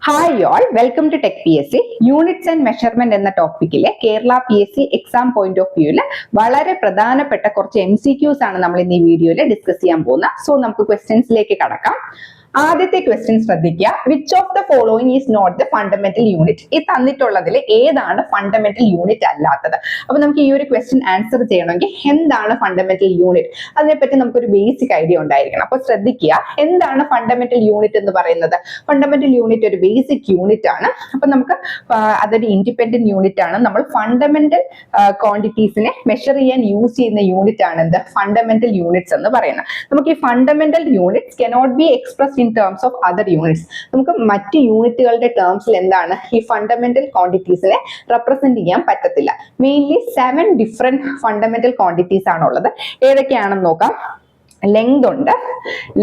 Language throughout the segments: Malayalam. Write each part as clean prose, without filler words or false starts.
Hi all, welcome to tech PSC. Units and measurement എന്ന ടോപ്പിക്കിലെ Kerala PSC exam point of വ്യൂവിൽ വളരെ പ്രധാനപ്പെട്ട കുറച്ച് MCQs ആണ് നമ്മൾ ഇന്ന് ഈ വീഡിയോയിൽ ഡിസ്കസ് ചെയ്യാൻ പോകുന്നത്. സോ നമുക്ക് ക്വസ്റ്റ്യൻസിലേക്ക് കടക്കാം. ആദ്യത്തെ ക്വസ്റ്റ്യൻ ശ്രദ്ധിക്കുക. Which of the following is not the fundamental unit? ഈ തന്നിട്ടുള്ളതിൽ ഏതാണ് ഫണ്ടമെന്റൽ യൂണിറ്റ് അല്ലാത്തത്? അപ്പൊ നമുക്ക് ഈ ഒരു ക്വസ്റ്റ്യൻ ആൻസർ ചെയ്യണമെങ്കിൽ എന്താണ് ഫണ്ടമെന്റൽ യൂണിറ്റ്, അതിനെപ്പറ്റി നമുക്കൊരു ബേസിക് ഐഡിയ ഉണ്ടായിരിക്കണം. അപ്പൊ ശ്രദ്ധിക്കുക, എന്താണ് ഫണ്ടമെന്റൽ യൂണിറ്റ് എന്ന് പറയുന്നത്? ഫണ്ടമെന്റൽ യൂണിറ്റ് ഒരു ബേസിക് യൂണിറ്റ് ആണ്. അപ്പൊ നമുക്ക് അതൊരു ഇൻഡിപെൻഡന്റ് യൂണിറ്റ് ആണ്. നമ്മൾ ഫണ്ടമെന്റൽ ക്വാണ്ടിറ്റീസിനെ മെഷർ ചെയ്യാൻ യൂസ് ചെയ്യുന്ന യൂണിറ്റ് ആണ് എന്ത്? ഫണ്ടമെന്റൽ യൂണിറ്റ്സ് എന്ന് പറയുന്നത്. നമുക്ക് ഈ fundamental units cannot be expressed in terms of other units. നമുക്ക് മറ്റ് യൂണിറ്റുകളുടെ ടേംസിൽ എന്താണ് ഈ ഫണ്ടമെന്റൽ ക്വാണ്ടിറ്റീസിനെ റെപ്രസെന്റ് ചെയ്യാൻ പറ്റത്തില്ല. മെയിൻലി 7 ഡിഫറെന്റ് ഫണ്ടമെന്റൽ ക്വാണ്ടിറ്റീസ് ആണുള്ളത്. ഏതൊക്കെയാണെന്ന് നോക്കാം. ലെങ്ത് ഉണ്ട്,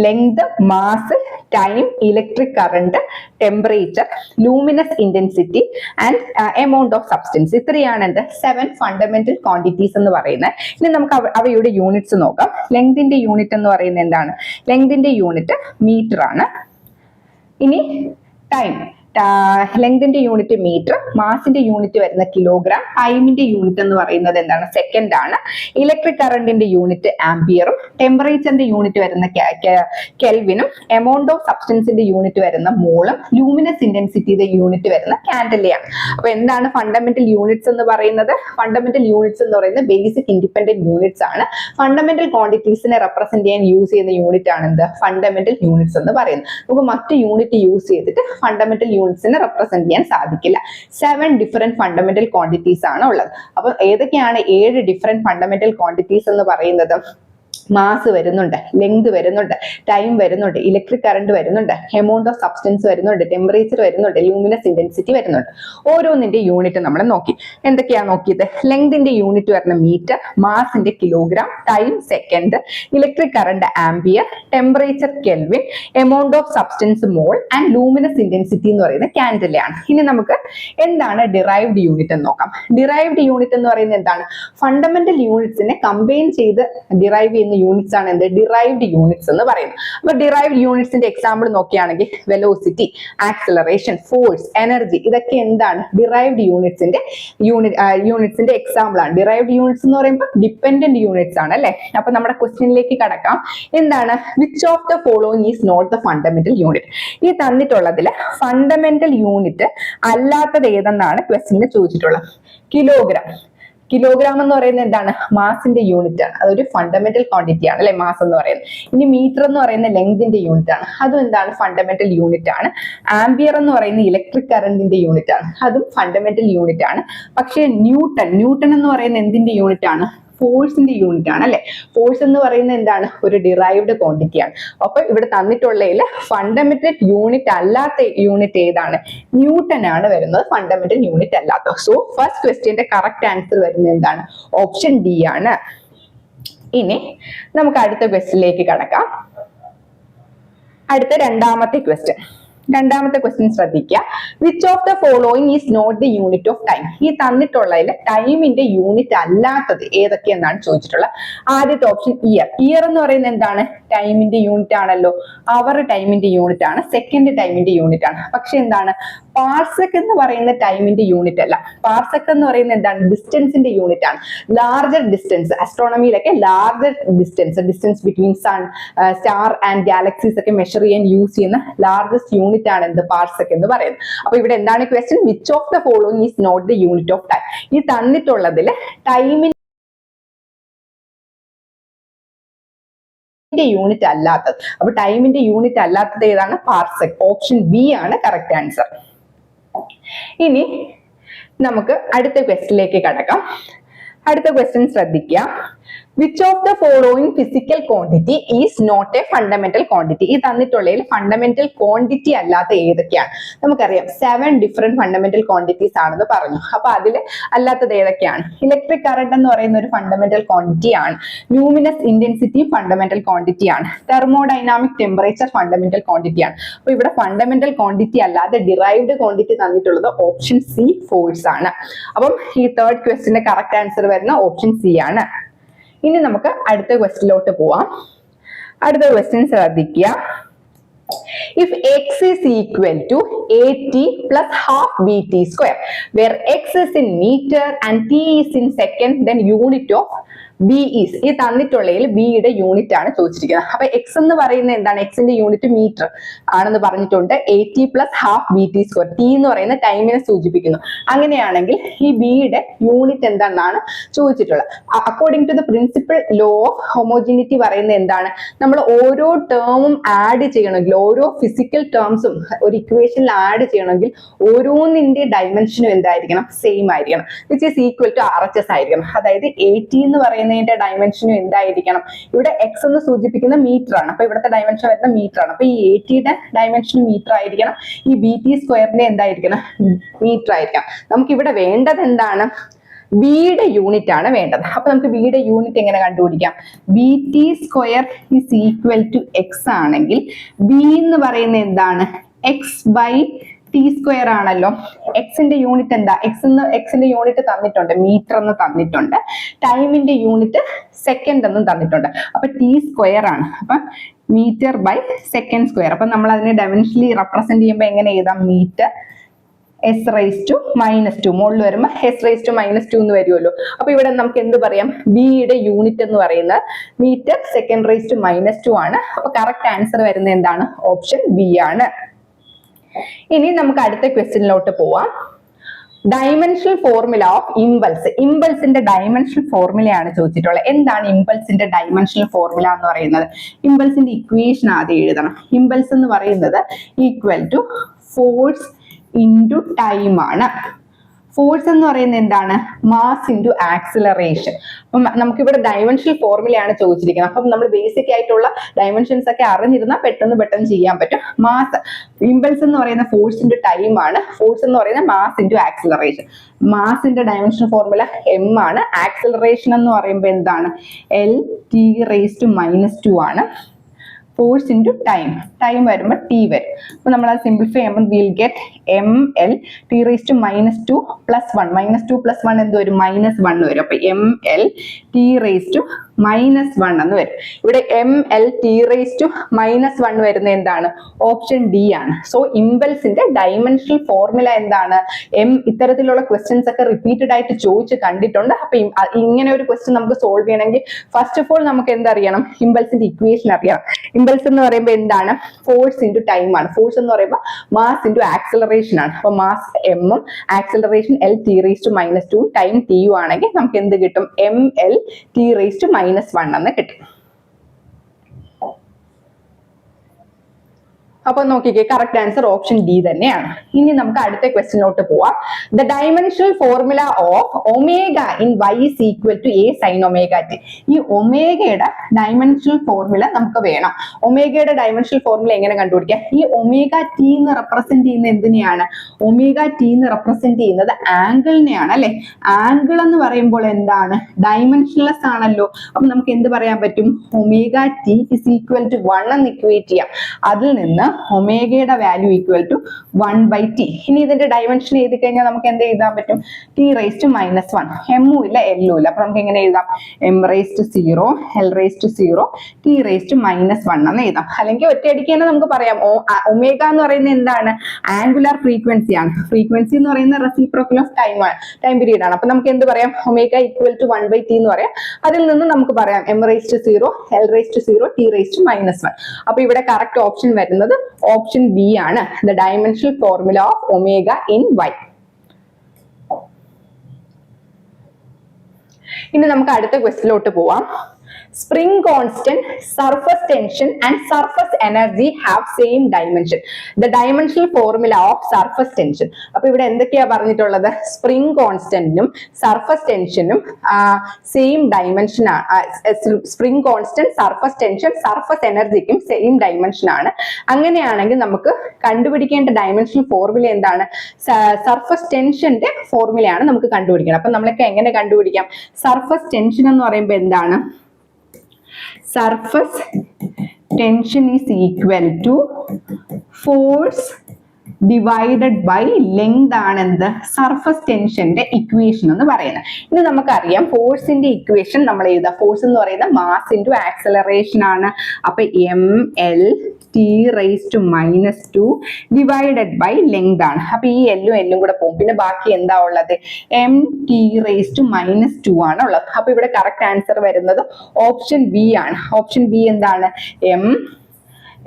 length, mass, time, electric current, temperature, luminous intensity and amount of substance. ഇത്രയാണ് എന്ത് 7 ഫണ്ടമെന്റൽ ക്വാണ്ടിറ്റീസ് എന്ന് പറയുന്നത്. ഇനി നമുക്ക് അവയുടെ യൂണിറ്റ്സ് നോക്കാം. ലെങ്തിന്റെ യൂണിറ്റ് എന്ന് പറയുന്നത് എന്താണ്? ലെങ്തിന്റെ യൂണിറ്റ് മീറ്റർ ആണ്. ഇനി ടൈം, ലെങ്തിന്റെ യൂണിറ്റ് മീറ്റർ, മാസിന്റെ യൂണിറ്റ് വരുന്ന കിലോഗ്രാം, ടൈമിന്റെ യൂണിറ്റ് എന്ന് പറയുന്നത് എന്താണ്? സെക്കൻഡ് ആണ്. ഇലക്ട്രിക് കറണ്ടിന്റെ യൂണിറ്റ് ആംപിയറും, ടെമ്പറേച്ചറിന്റെ യൂണിറ്റ് വരുന്ന കെൽവിനും, എമൗണ്ട് ഓഫ് സബ്സ്റ്റൻസിന്റെ യൂണിറ്റ് വരുന്ന മോളും, ലൂമിനസ് ഇന്റൻസിറ്റിയുടെ യൂണിറ്റ് വരുന്ന കാൻഡലയാണ്. അപ്പൊ എന്താണ് ഫണ്ടമെന്റൽ യൂണിറ്റ്സ് എന്ന് പറയുന്നത്? ഫണ്ടമെന്റൽ യൂണിറ്റ്സ് എന്ന് പറയുന്നത് ബേസിക് ഇൻഡിപെൻഡന്റ് യൂണിറ്റ്സ് ആണ്. ഫണ്ടമെന്റൽ ക്വാണ്ടിറ്റീസിനെ റെപ്രസെന്റ് ചെയ്യാൻ യൂസ് ചെയ്യുന്ന യൂണിറ്റ് ആണ് എന്ത്? ഫണ്ടമെന്റൽ യൂണിറ്റ്സ് എന്ന് പറയുന്നത്. നമുക്ക് മറ്റ് യൂണിറ്റ് യൂസ് ചെയ്തിട്ട് ഫണ്ടമെന്റൽ യൂണിറ്റ്സിനെ റെപ്രസെന്റ് ചെയ്യാൻ സാധിക്കില്ല. 7 ഡിഫറെന്റ് ഫണ്ടമെന്റൽ ക്വാണ്ടിറ്റീസ് ആണ് ഉള്ളത്. അപ്പൊ ഏതൊക്കെയാണ് 7 ഡിഫറെന്റ് ഫണ്ടമെന്റൽ ക്വാണ്ടിറ്റീസ് എന്ന് പറയുന്നത്? മാസ് വരുന്നുണ്ട്, ലെങ്ത് വരുന്നുണ്ട്, ടൈം വരുന്നുണ്ട്, ഇലക്ട്രിക് കറണ്ട് വരുന്നുണ്ട്, എമൗണ്ട് ഓഫ് സബ്സ്റ്റൻസ് വരുന്നുണ്ട്, ടെമ്പറേച്ചർ വരുന്നുണ്ട്, ലൂമിനസ് ഇന്റൻസിറ്റി വരുന്നുണ്ട്. ഓരോന്നിന്റെ യൂണിറ്റ് നമ്മൾ നോക്കി. എന്തൊക്കെയാണ് നോക്കിയത്? ലെങ്തിന്റെ യൂണിറ്റ് വരുന്ന മീറ്റർ, മാസിന്റെ kilogram, time second, electric current ampere, temperature kelvin, amount of substance mole and luminous intensity എന്ന് പറയുന്നത് കാൻഡലയാണ്. ഇനി നമുക്ക് എന്താണ് ഡിറൈവ്ഡ് യൂണിറ്റ് എന്ന് നോക്കാം. ഡിറൈവ്ഡ് യൂണിറ്റ് എന്ന് പറയുന്നത് എന്താണ്? ഫണ്ടമെന്റൽ യൂണിറ്റ്സിനെ കമ്പൈൻ ചെയ്ത് ഡിറൈവ് ചെയ്യുന്ന യൂണിറ്റ്സ് ആണ് എന്ത്? ഡിറൈവ്ഡ് യൂണിറ്റ്സ് എന്ന് പറയുന്നത്. അപ്പൊ ഡിറൈവ്ഡ് യൂണിറ്റ്സിന്റെ എക്സാമ്പിൾ നോക്കുകയാണെങ്കിൽ വെലോസിറ്റി, ആക്സിലറേഷൻ, ഫോഴ്സ്, എനർജി, ഇതൊക്കെ എന്താണ്? ഡിറൈവ്ഡ് യൂണിറ്റ്സിന്റെ എക്സാമ്പിൾ ആണ്. ഡിറൈവ്ഡ് യൂണിറ്റ്സ് എന്ന് പറയുമ്പോൾ ഡിപെൻഡന്റ് യൂണിറ്റ്സ് ആണ് അല്ലെ? അപ്പൊ നമ്മുടെ ക്വസ്റ്റ്യനിലേക്ക് കടക്കാം. എന്താണ്? Which of the following is not the fundamental unit? ഈ തന്നിട്ടുള്ളതിൽ ഫണ്ടമെന്റൽ യൂണിറ്റ് അല്ലാത്തത് ഏതെന്നാണ് ക്വസ്റ്റ്യനിൽ ചോദിച്ചിട്ടുള്ളത്. കിലോഗ്രാം. കിലോഗ്രാം എന്ന് പറയുന്നത് എന്താണ്? മാസിന്റെ യൂണിറ്റ് ആണ്. അതൊരു ഫണ്ടമെന്റൽ ക്വാണ്ടിറ്റി ആണ് അല്ലെ, മാസ് എന്ന് പറയുന്നത്. ഇനി മീറ്റർ എന്ന് പറയുന്ന ലെങ്തിന്റെ യൂണിറ്റ് ആണ്. അതും എന്താണ്? ഫണ്ടമെന്റൽ യൂണിറ്റ് ആണ്. ആംപിയർ എന്ന് പറയുന്ന ഇലക്ട്രിക് കറണ്ടിന്റെ യൂണിറ്റ് ആണ്. അതും ഫണ്ടമെന്റൽ യൂണിറ്റ് ആണ്. പക്ഷേ ന്യൂട്ടൺ എന്ന് പറയുന്ന എന്തിന്റെ യൂണിറ്റ് ആണ്? ഫോഴ്സിന്റെ യൂണിറ്റ് ആണ് അല്ലെ. ഫോഴ്സ് എന്ന് പറയുന്നത് എന്താണ്? ഒരു ഡിറൈവ്ഡ് ക്വാണ്ടിറ്റി ആണ്. അപ്പൊ ഇവിടെ തന്നിട്ടുള്ളതിൽ ഫണ്ടമെന്റൽ യൂണിറ്റ് അല്ലാത്ത യൂണിറ്റ് ഏതാണ്? ന്യൂട്ടൺ ആണ് വരുന്നത് ഫണ്ടമെന്റൽ യൂണിറ്റ് അല്ലാത്ത. സോ ഫസ്റ്റ് ക്വസ്റ്റ്യന്റെ കറക്റ്റ് ആൻസർ വരുന്നത് എന്താണ്? ഓപ്ഷൻ ഡി ആണ്. ഇനി നമുക്ക് അടുത്ത ക്വസ്റ്റ്യനിലേക്ക് കടക്കാം. അടുത്ത രണ്ടാമത്തെ ക്വസ്റ്റ്യൻ ശ്രദ്ധിക്കുക. Which of the following is not the unit of time? ഈ തന്നിട്ടുള്ളതിൽ ടൈമിന്റെ യൂണിറ്റ് അല്ലാത്തത് ഏതൊക്കെയെന്നാണ് ചോദിച്ചിട്ടുള്ളത്. ആദ്യത്തെ ഓപ്ഷൻ ഇയർ. ഇയർ എന്ന് പറയുന്നത് എന്താണ്? ടൈമിന്റെ യൂണിറ്റ് ആണല്ലോ. അവർ ടൈമിന്റെ യൂണിറ്റ് ആണ്. സെക്കൻഡ് ടൈമിന്റെ യൂണിറ്റ് ആണ്. പക്ഷെ എന്താണ്? പാർസെക് എന്ന് പറയുന്ന ടൈമിന്റെ യൂണിറ്റ് അല്ല. പാർസെക് എന്ന് പറയുന്നത് എന്താണ്? ഡിസ്റ്റൻസിന്റെ യൂണിറ്റ് ആണ്. ലാർജർ ഡിസ്റ്റൻസ്, ആസ്ട്രോണമിയിലൊക്കെ larger distance between sun, star and galaxies ഒക്കെ മെഷർ ചെയ്യാൻ യൂസ് ചെയ്യുന്ന ലാർജസ്റ്റ് യൂണിറ്റ് ആണ് എന്ത്? പാർസെക് എന്ന് പറയുന്നത്. അപ്പൊ ഇവിടെ എന്താണ് question? Which of the following is not the unit of time? ഈ തന്നിട്ടുള്ളതിൽ ടൈമിന്റെ യൂണിറ്റ് അല്ലാത്തത്. അപ്പൊ ടൈമിന്റെ യൂണിറ്റ് അല്ലാത്തത് ഏതാണ്? പാർസെക്. ഓപ്ഷൻ ബി ആണ് കറക്റ്റ് ആൻസർ. ഇനി നമുക്ക് അടുത്ത ക്വസ്റ്റ്യനിലേക്ക് കടക്കാം. അടുത്ത ക്വസ്റ്റ്യൻ ശ്രദ്ധിക്കുക. Which of the following physical quantity is not a fundamental quantity? ഈ തന്നിട്ടുള്ളതിൽ ഫണ്ടമെന്റൽ ക്വാണ്ടിറ്റി അല്ലാത്ത ഏതൊക്കെയാണ്? നമുക്കറിയാം 7 ഡിഫറെന്റ് ഫണ്ടമെന്റൽ ക്വാണ്ടിറ്റീസ് ആണെന്ന് പറഞ്ഞു. അപ്പൊ അതിൽ അല്ലാത്തത് ഏതൊക്കെയാണ്? ഇലക്ട്രിക് കറണ്ട് എന്ന് പറയുന്ന ഒരു ഫണ്ടമെന്റൽ ക്വാണ്ടിറ്റി ആണ്. ലൂമിനസ് ഇന്റൻസിറ്റി ഫണ്ടമെന്റൽ ക്വാണ്ടിറ്റി ആണ്. തെർമോഡൈനാമിക് ടെമ്പറേച്ചർ ഫണ്ടമെന്റൽ ക്വാണ്ടിറ്റി ആണ്. അപ്പൊ ഇവിടെ ഫണ്ടമെന്റൽ ക്വാണ്ടിറ്റി അല്ലാതെ ഡിറൈവ്ഡ് ക്വാണ്ടിറ്റി തന്നിട്ടുള്ളത് ഓപ്ഷൻ സി, ഫോഴ്സ് ആണ്. അപ്പം ഈ തേർഡ് ക്വസ്റ്റ്യന്റെ കറക്റ്റ് ആൻസർ വരുന്ന ഓപ്ഷൻ സി ആണ്. ഇനി നമുക്ക് അടുത്ത ക്വസ്റ്റ്യനിലോട്ട് പോവാം. അടുത്ത ക്വസ്റ്റ്യൻ ശ്രദ്ധിക്കുക. If x is equal to at plus half bt square, where x is in meter and t is in second, then unit of b is, ഈ തന്നിട്ടുള്ളതിൽ b യുടെ യൂണിറ്റ് ആണ് ചോദിച്ചിരിക്കുന്നത്. അപ്പൊ x എന്ന് പറയുന്നത് എന്താണ്? x ന്റെ യൂണിറ്റ് മീറ്റർ ആണെന്ന് പറഞ്ഞിട്ടുണ്ട്. at plus half bt square, t എന്ന് പറയുന്ന ടൈമിനെ സൂചിപ്പിക്കുന്നു. അങ്ങനെയാണെങ്കിൽ ഈ b യുടെ യൂണിറ്റ് എന്താണെന്നാണ് ചോദിച്ചിട്ടുള്ളത്. According to the principal law of homogeneity പറയുന്നത് എന്താണ്? നമ്മൾ ഓരോ ടേമും ആഡ് ചെയ്യണമെങ്കിൽ, ഓരോ ഫിസിക്കൽ ടേംസും ഒരു ഇക്വേഷനിൽ ആഡ് ചെയ്യണമെങ്കിൽ ഓരോന്നിന്റെ ഡയമെൻഷനും എന്തായിരിക്കണം? സെയിം ആയിരിക്കണം, which is equal to RHS ആയിരിക്കണം. അതായത് at എന്ന് പറയുന്നതിന്റെ ഡയമെൻഷനും എന്തായിരിക്കണം? ഇവിടെ x എന്ന് സൂചിപ്പിക്കുന്ന മീറ്റർ ആണ്, അപ്പൊ ഇവിടുത്തെ ഡയമെൻഷൻ വരുന്ന മീറ്റർ ആണ്. അപ്പൊ ഈ at യുടെ ഡയമെൻഷൻ മീറ്റർ ആയിരിക്കണം, ഈ bt സ്ക്വയറിന്റെ എന്തായിരിക്കണം? മീറ്റർ ആയിരിക്കണം. നമുക്ക് ഇവിടെ വേണ്ടത് എന്താണ്? b യുടെ യൂണിറ്റ് ആണ് വേണ്ടത്. അപ്പൊ നമുക്ക് b യുടെ യൂണിറ്റ് എങ്ങനെ കണ്ടുപിടിക്കാം? bt square is equal to x ആണെങ്കിൽ b എന്ന് പറയുന്നത് എന്താണ്? x ബൈ ടി സ്ക്വയർ ആണല്ലോ. എക്സിന്റെ യൂണിറ്റ് എന്താ? എക്സിന്റെ യൂണിറ്റ് തന്നിട്ടുണ്ട്, മീറ്റർ എന്ന് തന്നിട്ടുണ്ട്. ടൈമിന്റെ യൂണിറ്റ് സെക്കൻഡ് എന്നും തന്നിട്ടുണ്ട്. അപ്പൊ ടി സ്ക്വയർ ആണ്. അപ്പൊ മീറ്റർ ബൈ സെക്കൻഡ് സ്ക്വയർ. അപ്പൊ നമ്മൾ അതിനെ ഡയമെൻഷനലി റെപ്രസെന്റ് ചെയ്യുമ്പോൾ എങ്ങനെ എഴുതാം? Metre S raise to minus two, മുകളിൽ വരുമ്പോൾ S raise to minus two എന്ന് വരുമല്ലോ. അപ്പൊ ഇവിടെ നമുക്ക് എന്ത് പറയാം? ബി യുടെ യൂണിറ്റ് എന്ന് പറയുന്നത് metre second raise to minus two ആണ്. അപ്പൊ കറക്റ്റ് ആൻസർ വരുന്നത് എന്താണ്? ഓപ്ഷൻ ബി ആണ്. ഇനി നമുക്ക് അടുത്ത ക്വസ്റ്റ്യനിലോട്ട് പോവാം. Dimensional formula of impulse. ഇമ്പൾസിന്റെ ഡയമെൻഷണൽ ഫോർമുലയാണ് ചോദിച്ചിട്ടുള്ളത്. എന്താണ് ഇമ്പൾസിന്റെ ഡയമെൻഷണൽ ഫോർമുല എന്ന് പറയുന്നത്? ഇമ്പൾസിന്റെ ഇക്വേഷൻ ആദ്യം എഴുതണം. ഇമ്പൾസ് എന്ന് പറയുന്നത് equal to force into time ആണ്. ഫോഴ്സ് എന്ന് പറയുന്നത് എന്താണ്? Mass into acceleration. അപ്പം നമുക്കിവിടെ ഡയമെൻഷണൽ ഫോർമുലയാണ് ചോദിച്ചിരിക്കുന്നത്. അപ്പം നമ്മൾ ബേസിക് ആയിട്ടുള്ള ഡയമെൻഷൻസ് ഒക്കെ അറിഞ്ഞിരുന്നാൽ പെട്ടെന്ന് ചെയ്യാൻ പറ്റും. മാസ്, ഇമ്പൾസ് എന്ന് പറയുന്ന ഫോഴ്സ് ഇൻറ്റു ടൈം ആണ്. ഫോഴ്സ് എന്ന് പറയുന്നത് മാസ് ഇൻറ്റു ആക്സിലറേഷൻ. മാസിന്റെ ഡയമെൻഷണൽ ഫോർമുല m ആണ്. ആക്സിലറേഷൻ എന്ന് പറയുമ്പോൾ എന്താണ്? L t raise to minus 2 ആണ്. ഫോഴ്സ് ഇൻറ്റു ടൈം, ടൈം വരുമ്പോൾ ടി വരും. അപ്പൊ നമ്മൾ അത് സിംപ്ലിഫൈ ചെയ്യുമ്പോൾ will get ml t raise to minus 2 plus 1. Minus 2 plus 1 എന്ത് വരും? -1 വരും. അപ്പൊ ml t റേസ് ടു -1 എന്ന് വരും. ഇവിടെ ml t റേസ് ടു -1 വരുന്ന എന്താണ്? ഓപ്ഷൻ ഡി ആണ്. സോ ഇമ്പൾസിന്റെ ഡയമെൻഷണൽ ഫോർമുല എന്താണ്? ഇത്തരത്തിലുള്ള ക്വസ്റ്റ്യൻസ് ഒക്കെ റിപ്പീറ്റഡ് ആയിട്ട് ചോദിച്ച് കണ്ടിട്ടുണ്ട്. അപ്പൊ ഇങ്ങനെ ഒരു ക്വസ്റ്റ്യൻ നമുക്ക് സോൾവ് ചെയ്യണമെങ്കിൽ ഫസ്റ്റ് ഓഫ് ഓൾ നമുക്ക് എന്തറിയണം? ഇമ്പൾസിന്റെ ഇക്വേഷൻ അറിയണം. ഇമ്പൾസ് എന്ന് പറയുമ്പോൾ എന്താണ്? ഫോഴ്സ് ഇൻറ്റു ടൈം ആണ്. ഫോഴ്സ് എന്ന് പറയുമ്പോൾ മാസ് ഇൻറ്റു ആക്സിലറേഷൻ ആണ്. അപ്പൊ മാസ് m ഉം acceleration L t raise to minus 2 time t യു ആണെങ്കിൽ നമുക്ക് എന്ത് കിട്ടും? ml t റേസ് ടു -1 എന്ന് കിട്ടും. അപ്പൊ നോക്കിക്കേ, കറക്റ്റ് ആൻസർ ഓപ്ഷൻ ഡി തന്നെയാണ്. ഇനി നമുക്ക് അടുത്ത ക്വസ്റ്റ്യനിലോട്ട് പോവാം. The dimensional formula of omega in y is equal to a sin omega t. ഈ ഒമേഗയുടെ ഡയമെൻഷണൽ ഫോർമുല നമുക്ക് വേണം. ഒമേഗയുടെ ഡയമെൻഷണൽ ഫോർമുല എങ്ങനെ കണ്ടുപിടിക്കാം? ഈ ഒമേഗ ടി എന്ന് റെപ്രസെന്റ് ചെയ്യുന്ന എന്തിനെയാണ്? ഒമേഗ ടി എന്ന് റെപ്രസെന്റ് ചെയ്യുന്നത് ആംഗിളിനെയാണ്, അല്ലെ? ആംഗിൾ എന്ന് പറയുമ്പോൾ എന്താണ്? ഡയമെൻഷൻലെസ് ആണല്ലോ. അപ്പൊ നമുക്ക് എന്ത് പറയാൻ പറ്റും? Omega T is equal to 1 എന്ന് ഇക്വേറ്റ് ചെയ്യാം. അതിൽ നിന്ന് ഒമേഗയുടെ വാല്യൂ ഈക്വൽ ടു 1/t. ഇനി ഇതിന്റെ ഡയമെൻഷൻ എഴുതി കഴിഞ്ഞാൽ നമുക്ക് എന്ത് എഴുതാൻ പറ്റും? T raise to -1. എമ്മും ഇല്ല എല്ലും ഇല്ല. അപ്പൊ നമുക്ക് എങ്ങനെ എഴുതാം? m raise to 0 l raise to 0 t raise to -1 എന്ന് എഴുതാം. അല്ലെങ്കിൽ ഒറ്റയടിക്ക് തന്നെ നമുക്ക് പറയാം ഒമേഗ എന്ന് പറയുന്നത് എന്താണ്? ആംഗുലാർ ഫ്രീക്വൻസി ആണ്. ഫ്രീക്വൻസി എന്ന് പറയുന്ന റെസിപ്രോക്കൽ ഓഫ് ടൈം പീരീഡ് ആണ്. അപ്പൊ നമുക്ക് എന്ത് പറയാം? ഒമേഗ ഈക്വൽ ടു 1/t എന്ന് പറയാം. അതിൽ നിന്ന് നമുക്ക് പറയാം m raise to 0 l raise to 0 t raise to -1. അപ്പൊ ഇവിടെ കറക്റ്റ് ഓപ്ഷൻ വരുന്നത് ഓപ്ഷൻ ബി ആണ്. The dimensional formula of omega in y. ഇനി നമുക്ക് അടുത്ത ക്വസ്റ്റ്യനിലോട്ട് പോവാം. Spring constant, surface tension and surface energy have same dimension. The dimensional formula of surface tension. അപ്പൊ ഇവിടെ എന്തൊക്കെയാ പറഞ്ഞിട്ടുള്ളത്? സ്പ്രിംഗ് കോൺസ്റ്റന്റിനും സർഫസ് ടെൻഷനും സെയിം ഡയമെൻഷൻ ആണ്. Spring constant, surface tension, surface എനർജിക്കും സെയിം ഡയമെൻഷൻ ആണ്. അങ്ങനെയാണെങ്കിൽ നമുക്ക് കണ്ടുപിടിക്കേണ്ട ഡയമെൻഷണൽ ഫോർമുല എന്താണ്? സർഫസ് ടെൻഷന്റെ ഫോർമുലയാണ് നമുക്ക് കണ്ടുപിടിക്കണം. അപ്പൊ നമ്മളൊക്കെ എങ്ങനെ കണ്ടുപിടിക്കാം? സർഫസ് ടെൻഷൻ എന്ന് പറയുമ്പോൾ എന്താണ്? Surface tension is equal to force divided by length ആണ് എന്ത്? സർഫസ് ടെൻഷന്റെ ഇക്വേഷൻ എന്ന് പറയുന്നത്. ഇനി നമുക്കറിയാം ഫോഴ്സിന്റെ ഇക്വേഷൻ നമ്മൾ എഴുതാം. ഫോഴ്സ് എന്ന് പറയുന്നത് മാസ് ഇൻറ്റു ആക്സലറേഷൻ ആണ്. അപ്പൊ ml T raise to -2 divided by length ആണ്. അപ്പൊ ഈ എല്ലും കൂടെ പോകും. പിന്നെ ബാക്കി എന്താ ഉള്ളത്? എം ടി റേസ് ടു -2 ആണ് ഉള്ളത്. അപ്പൊ ഇവിടെ കറക്റ്റ് ആൻസർ വരുന്നത് ഓപ്ഷൻ ബി ആണ്. ഓപ്ഷൻ ബി എന്താണ്? M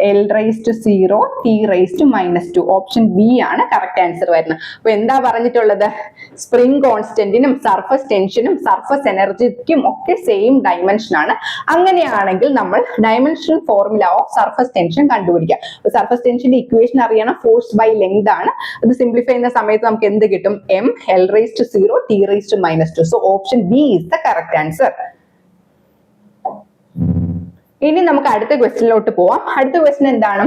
L raise to 0 T raise to -2. Option B ആണ് കറക്റ്റ് ആൻസർ വരുന്നത്. അപ്പൊ എന്താ പറഞ്ഞിട്ടുള്ളത്? സ്പ്രിംഗ് കോൺസ്റ്റന്റിനും സർഫസ് ടെൻഷനും സർഫസ് എനർജിക്കും ഒക്കെ സെയിം ഡയമെൻഷൻ ആണ്. അങ്ങനെയാണെങ്കിൽ നമ്മൾ dimensional formula of surface tension കണ്ടുപിടിക്കാം. സർഫസ് ടെൻഷന്റെ ഇക്വേഷൻ അറിയണം. ഫോഴ്സ് ബൈ ലെങ്ത് ആണ്. അത് സിംപ്ലിഫൈ ചെയ്യുന്ന സമയത്ത് നമുക്ക് എന്ത് കിട്ടും? M L raise to 0 T raise to -2. So option B is the correct answer. ഇനി നമുക്ക് അടുത്ത ക്വസ്റ്റ്യനിലോട്ട് പോവാം. അടുത്ത ക്വസ്റ്റ്യൻ എന്താണ്?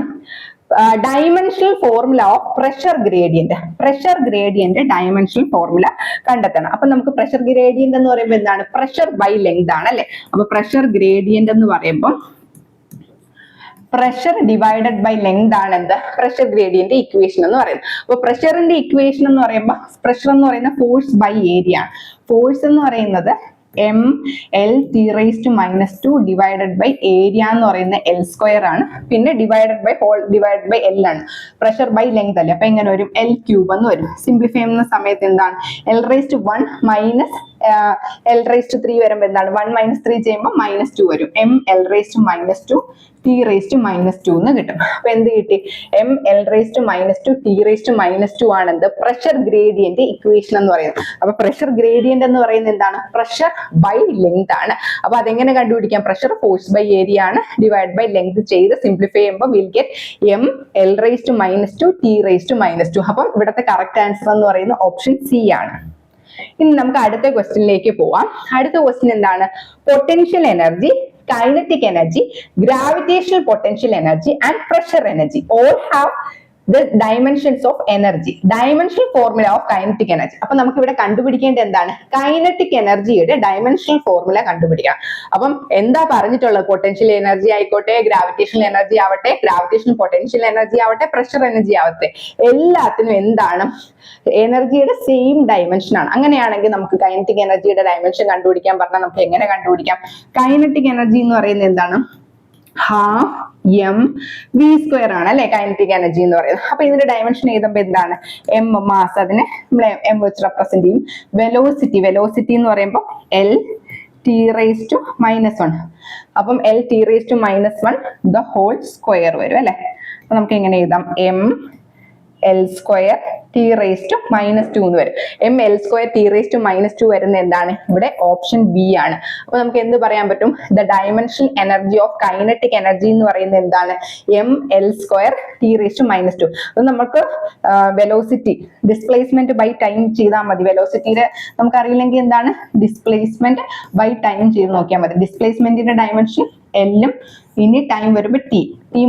Dimensional formula of pressure gradient. Pressure gradient dimensional formula കണ്ടെത്തണം. അപ്പൊ നമുക്ക് പ്രഷർ ഗ്രേഡിയന്റ് എന്ന് പറയുമ്പോൾ എന്താണ്? പ്രഷർ ബൈ ലെങ്ത് ആണ് അല്ലെ? അപ്പൊ പ്രഷർ ഗ്രേഡിയന്റ് എന്ന് പറയുമ്പോൾ പ്രഷർ ഡിവൈഡഡ് ബൈ ലെങ്ത് ആണ് എന്ത്? പ്രഷർ ഗ്രേഡിയന്റ് ഇക്വേഷൻ എന്ന് പറയുന്നത്. അപ്പൊ പ്രഷറിന്റെ ഇക്വേഷൻ എന്ന് പറയുമ്പോൾ പ്രഷർ എന്ന് പറയുന്ന ഫോഴ്സ് ബൈ ഏരിയ ആണ്. ഫോഴ്സ് എന്ന് പറയുന്നത് M L T raise to -2 divided by area എന്ന് പറയുന്ന എൽ സ്ക്വയർ ആണ്. പിന്നെ divided by whole divided by L ആണ്. പ്രഷർ ബൈ ലെങ്ത് അല്ലേ? അപ്പൊ എങ്ങനെ വരും? എൽ ക്യൂബ് എന്ന് വരും. സിംപ്ലിഫൈ ചെയ്യുന്ന സമയത്ത് എന്താണ്? L raise to 1 minus L raise to 3 വരുമ്പോൾ എന്താണ്? 1 - 3 ചെയ്യുമ്പോൾ -2 വരും. M L raise to -2 T raise to -2 എന്ന് കിട്ടും. അപ്പൊ എന്ത് കിട്ടി? M L raise to -2 T raise to -2 ആണ് എന്ത്? പ്രഷർ ഗ്രേഡിയന്റ് ഇക്വേഷൻ എന്ന് പറയുന്നത്. അപ്പൊ പ്രഷർ ഗ്രേഡിയന്റ് എന്ന് പറയുന്നത് എന്താണ്? പ്രഷർ ബൈ ലെങ്ത് ആണ്. അപ്പൊ അതെങ്ങനെ കണ്ടുപിടിക്കാം? പ്രഷർ ഫോഴ്സ് ബൈ ഏരിയ ആണ്. ഡിവൈഡ് ബൈ ലെങ്ത് ചെയ്ത് സിംപ്ലിഫൈ ചെയ്യുമ്പോൾ will get M L raise to -2 T raise to -2. അപ്പം ഇവിടുത്തെ കറക്റ്റ് ആൻസർ എന്ന് പറയുന്നത് ഓപ്ഷൻ സി ആണ്. ഇനി നമുക്ക് അടുത്ത ക്വസ്റ്റ്യനിലേക്ക് പോവാം. അടുത്ത ക്വസ്റ്റ്യൻ എന്താണ്? Potential energy, kinetic energy, gravitational potential energy and pressure energy all have the dimensions of energy. Dimensional formula of kinetic energy. അപ്പൊ നമുക്ക് ഇവിടെ കണ്ടുപിടിക്കേണ്ടത് എന്താണ്? കൈനറ്റിക് എനർജിയുടെ ഡയമെൻഷണൽ ഫോർമുല കണ്ടുപിടിക്കാം. അപ്പം എന്താ പറഞ്ഞിട്ടുള്ളത്? പൊട്ടൻഷ്യൽ എനർജി ആയിക്കോട്ടെ, ഗ്രാവിറ്റേഷണൽ എനർജി ആവട്ടെ, ഗ്രാവിറ്റേഷണൽ പൊട്ടൻഷ്യൽ എനർജി ആവട്ടെ, പ്രഷർ എനർജി ആവട്ടെ, എല്ലാത്തിനും എന്താണ്? എനർജിയുടെ സെയിം ഡയമെൻഷൻ ആണ്. അങ്ങനെയാണെങ്കിൽ നമുക്ക് കൈനറ്റിക് എനർജിയുടെ ഡയമെൻഷൻ കണ്ടുപിടിക്കാൻ പറഞ്ഞാൽ നമുക്ക് എങ്ങനെ കണ്ടുപിടിക്കാം? കൈനറ്റിക് എനർജി എന്ന് പറയുന്നത് എന്താണ്? ഹാഫ് എം വി സ്ക്വയർ ആണ് അല്ലെ കൈനറ്റിക് എനർജി എന്ന് പറയുന്നത്. അപ്പൊ ഇതിന്റെ ഡയമെൻഷൻ എഴുതുമ്പോൾ എന്താണ്? എം മാസ്, അതിനെ നമ്മൾ എം വെച്ച് റെപ്രസെന്റ് ചെയ്യും. വെലോസിറ്റി എന്ന് പറയുമ്പോൾ എൽ ടി റേസ് ടു -1. അപ്പം L T raise to -1 the whole square വരും അല്ലെ. അപ്പൊ നമുക്ക് എങ്ങനെ എഴുതാം? M L square T raise to -2 എന്ന് വരും. M L square T raise to -2 വരുന്ന എന്താണ്? ഇവിടെ ഓപ്ഷൻ ബി ആണ്. അപ്പൊ നമുക്ക് എന്ത് പറയാൻ പറ്റും? The dimensional energy of kinetic energy എന്ന് പറയുന്നത് എന്താണ്? M L square T raise to -2. അത് നമുക്ക് വെലോസിറ്റി ഡിസ്പ്ലേസ്മെന്റ് ബൈ ടൈം ചെയ്താൽ മതി. വെലോസിറ്റിയുടെ നമുക്ക് അറിയില്ലെങ്കിൽ എന്താണ്? ഡിസ്പ്ലേസ്മെന്റ് ബൈ ടൈം ചെയ്ത് നോക്കിയാൽ മതി. ഡിസ്പ്ലേസ്മെന്റിന്റെ ഡയമെൻഷൻ എല്ലും ഇനി ടൈം വരുമ്പോൾ ടി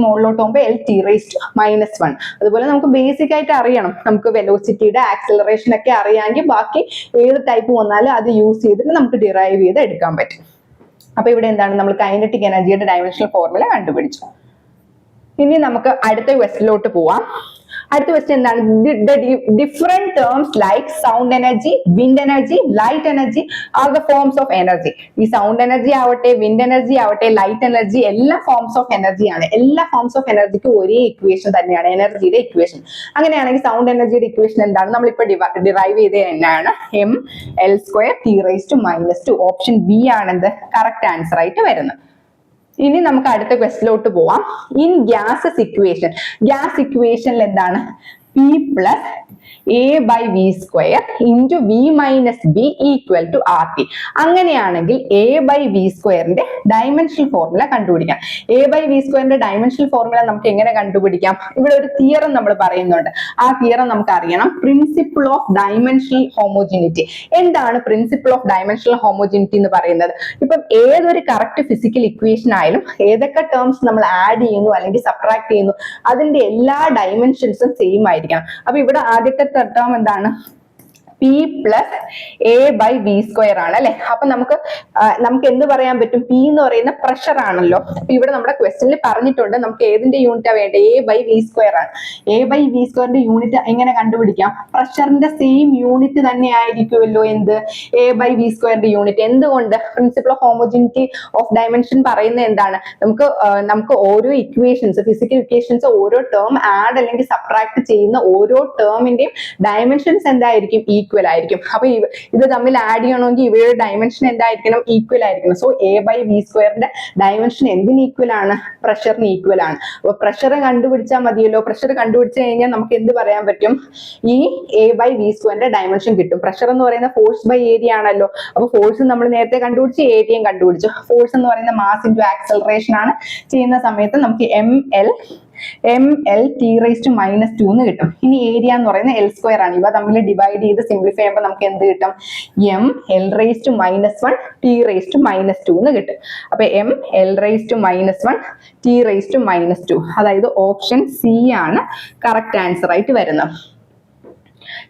മുകളിലോട്ട് പോകുമ്പോൾ എൽ ടി റേസ് ടു -1. അതുപോലെ നമുക്ക് ബേസിക് ആയിട്ട് അറിയണം. നമുക്ക് വെലോസിറ്റിയുടെ ആക്സിലറേഷൻ ഒക്കെ അറിയാമെങ്കിൽ ബാക്കി ഏത് ടൈപ്പ് വന്നാലും അത് യൂസ് ചെയ്തിട്ട് നമുക്ക് ഡിറൈവ് ചെയ്ത് എടുക്കാൻ പറ്റും. അപ്പൊ ഇവിടെ എന്താണ്? നമ്മൾ കൈനറ്റിക് എനർജിയുടെ ഡയമെൻഷണൽ ഫോർമുല കണ്ടുപിടിച്ചു. ഇനി നമുക്ക് അടുത്ത ക്വസ്റ്റ്യനിലോട്ട് പോവാം. അടുത്ത ക്വസ്റ്റ്യൻ എന്താണ്? Different terms like sound energy, wind energy, light energy are the forms of energy. ഈ സൗണ്ട് എനർജി ആവട്ടെ, വിൻഡ് എനർജി ആവട്ടെ, ലൈറ്റ് എനർജി എല്ലാ ഫോംസ് ഓഫ് എനർജിയാണ്. എല്ലാ ഫോംസ് ഓഫ് എനർജിക്ക് ഒരേ ഇക്വേഷൻ തന്നെയാണ് എനർജിയുടെ ഇക്വേഷൻ. അങ്ങനെയാണെങ്കിൽ സൗണ്ട് എനർജിയുടെ ഇക്വേഷൻ എന്താണ്? നമ്മളിപ്പോ ഡിറൈവ് ചെയ്ത് തന്നെയാണ് M L square T raise to -2. Option B ആണ് എന്ത്? കറക്റ്റ് ആൻസർ ആയിട്ട് വരുന്നത്. ഇനി നമുക്ക് അടുത്ത ക്വസ്റ്റ്യനിലോട്ട് പോവാം. ഇൻ ഗ്യാസസ് ഇക്വേഷനിൽ എന്താണ്? P plus A by V square into V minus B equal to RT. അങ്ങനെയാണെങ്കിൽ A by V സ്ക്വയറിന്റെ ഡയമെൻഷണൽ ഫോർമുല കണ്ടുപിടിക്കാം. A by V സ്ക്വയറിന്റെ ഡയമെൻഷണൽ ഫോർമുല നമുക്ക് എങ്ങനെ കണ്ടുപിടിക്കാം? ഇവിടെ ഒരു തിയറം നമ്മൾ പറയുന്നുണ്ട്. ആ തിയറം നമുക്ക് അറിയണം. Principle of dimensional homogeneity. എന്താണ് പ്രിൻസിപ്പിൾ ഓഫ് ഡയമെൻഷണൽ ഹോമോജിനിറ്റി എന്ന് പറയുന്നത്? ഇപ്പം ഏതൊരു കറക്റ്റ് ഫിസിക്കൽ ഇക്വേഷൻ ആയാലും ഏതൊക്കെ ടേംസ് നമ്മൾ ആഡ് ചെയ്യുന്നു അല്ലെങ്കിൽ സബ്ട്രാക്ട് ചെയ്യുന്നു അതിന്റെ എല്ലാ ഡയമെൻഷൻസും സെയിം ആയിരിക്കണം. അപ്പൊ ഇവിടെ ആദ്യത്തെ ടേം എന്താണ്? P plus A by V square ആണ് അല്ലെ. അപ്പൊ നമുക്ക് എന്ത് പറയാൻ പറ്റും? പി എന്ന് പറയുന്ന പ്രഷർ ആണല്ലോ. അപ്പൊ ഇവിടെ നമ്മുടെ ക്വസ്റ്റ്യനിൽ പറഞ്ഞിട്ടുണ്ട് നമുക്ക് ഏതിന്റെ യൂണിറ്റാ വേണ്ടത്? എ ബൈ വി സ്ക്വയർ ആണ്. എ ബൈ വി സ്ക്വയറിന്റെ യൂണിറ്റ് എങ്ങനെ കണ്ടുപിടിക്കാം? പ്രഷറിന്റെ സെയിം യൂണിറ്റ് തന്നെ ആയിരിക്കുമല്ലോ എന്ത്? എ ബൈ വി സ്ക്വയറിന്റെ യൂണിറ്റ്. എന്തുകൊണ്ട്? Principle of homogeneity of dimension പറയുന്നത് എന്താണ്? നമുക്ക് ഓരോ ഇക്വേഷൻസ്, ഫിസിക്കൽ ഇക്വേഷൻസ്, ഓരോ ടേം ആഡ് അല്ലെങ്കിൽ സബ്ട്രാക്ട് ചെയ്യുന്ന ഓരോ ടേമിന്റെയും ഡയമെൻഷൻസ് എന്തായിരിക്കും? ഈക്വൽ ആയിരിക്കും. അപ്പൊ ഇത് തമ്മിൽ ആഡ് ചെയ്യണമെങ്കിൽ ഇവയുടെ ഡയമെൻഷൻ എന്തായിരിക്കണം? ഈക്വൽ ആയിരിക്കണം. സോ എ ബൈ വി സ്ക്വയറിന്റെ ഡയമെൻഷൻ എന്തിന് ഈക്വൽ ആണ്? പ്രഷറിന് ഈക്വൽ ആണ്. അപ്പൊ പ്രഷർ കണ്ടുപിടിച്ചാൽ മതിയല്ലോ. പ്രഷർ കണ്ടുപിടിച്ചു കഴിഞ്ഞാൽ നമുക്ക് എന്ത് പറയാൻ പറ്റും? ഈ എ ബൈ വി സ്ക്വയറിന്റെ ഡയമെൻഷൻ കിട്ടും. പ്രഷർ എന്ന് പറയുന്ന ഫോഴ്സ് ബൈ ഏരിയ ആണല്ലോ. അപ്പൊ ഫോഴ്സ് നമ്മൾ നേരത്തെ കണ്ടുപിടിച്ച്, ഏരിയയും കണ്ടുപിടിച്ചു. ഫോഴ്സ് എന്ന് പറയുന്ന മാസ് ഇൻറ്റു ആക്സലറേഷൻ ആണ്. ചെയ്യുന്ന സമയത്ത് നമുക്ക് ml t raised to minus 2 എന്ന് കിട്ടും. ഇനി ഏരിയ എന്ന് പറയുന്നത് എൽ സ്ക്വയർ ആണ്. ഇവ തമ്മിൽ ഡിവൈഡ് ചെയ്ത് സിംപ്ലിഫൈ ചെയ്യുമ്പോൾ നമുക്ക് എന്ത് കിട്ടും? ml raised to minus 1 t raised to minus 2 എന്ന് കിട്ടും. അപ്പൊ ml raised to minus 1 t raised to minus 2, അതായത് ഓപ്ഷൻ സി ആണ് കറക്റ്റ് ആൻസർ ആയിട്ട് വരുന്നത്.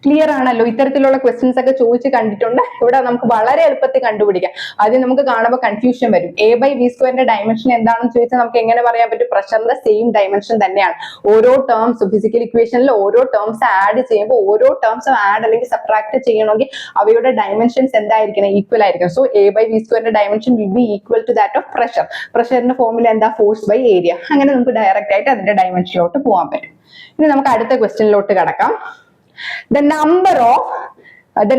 ക്ലിയർ ആണല്ലോ? ഇത്തരത്തിലുള്ള ക്വസ്റ്റ്യൻസ് ഒക്കെ ചോദിച്ച് കണ്ടിട്ടുണ്ട്. ഇവിടെ നമുക്ക് വളരെ എളുപ്പത്തിൽ കണ്ടുപിടിക്കാം. ആദ്യം നമുക്ക് കാണുമ്പോൾ കൺഫ്യൂഷൻ വരും. എ ബൈ വി സ്ക്വയറിന്റെ ഡയമെൻഷൻ എന്താണെന്ന് ചോദിച്ചാൽ നമുക്ക് എങ്ങനെ പറയാൻ പറ്റും? പ്രഷറിന്റെ സെയിം ഡയമെൻഷൻ തന്നെയാണ്. ഓരോ ടേംസ് ഫിസിക്കൽ ഇക്വേഷനിൽ ഓരോ ടേംസ് ആഡ് ചെയ്യുമ്പോൾ ഓരോ ടേംസ് ആഡ് അല്ലെങ്കിൽ സബ്ട്രാക്ട് ചെയ്യണമെങ്കിൽ അവയുടെ ഡയമെൻഷൻസ് എന്തായിരിക്കണം? ഈക്വൽ ആയിരിക്കണം. സോ എ ബൈ വി സ്ക്വയറിന്റെ dimension will be equal to that of pressure. പ്രഷറിന്റെ ഫോമിൽ എന്താ? Force by area. അങ്ങനെ നമുക്ക് ഡയറക്റ്റ് ആയിട്ട് അതിന്റെ ഡയമെൻഷനിലോട്ട് പോകാൻ പറ്റും. ഇനി നമുക്ക് അടുത്ത ക്വസ്റ്റ്യനിലോട്ട് കടക്കാം. The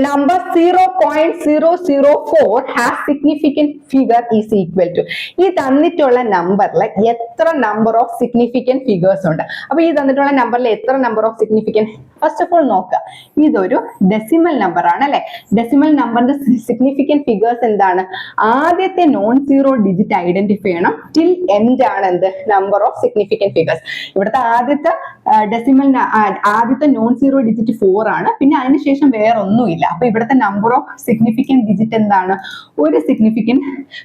number 0.004 has significant figure is equal to. ഈ തന്നിട്ടുള്ള നമ്പറിൽ എത്ര നമ്പർ ഓഫ് സിഗ്നിഫിക്കന്റ് ഫിഗേഴ്സ് ഉണ്ട്? അപ്പൊ ഈ തന്നിട്ടുള്ള നമ്പറിൽ എത്ര number of significant? First of all നോക്കുക, ഇതൊരു ഡെസിമൽ നമ്പർ ആണ് അല്ലെ. ഡെസിമൽ നമ്പറിന്റെ സിഗ്നിഫിക്കന്റ് ഫിഗേഴ്സ് എന്താണ്? ആദ്യത്തെ നോൺ സീറോ ഡിജിറ്റ് ഐഡന്റിഫൈ ചെയ്യണം. ടിൽ എൻഡ് ആണ് എന്ത്? Number of significant figures. ഇവിടുത്തെ ആദ്യത്തെ നോൺ സീറോ ഡിജിറ്റ് 4 ആണ്. പിന്നെ അതിനുശേഷം വേറെ ഒന്നുമില്ല. അപ്പൊ ഇവിടുത്തെ നമ്പർ ഓഫ് സിഗ്നിഫിക്കന്റ് ഡിജിറ്റ് എന്താണ്? ഒരു സിഗ്നിഫിക്കന്റ്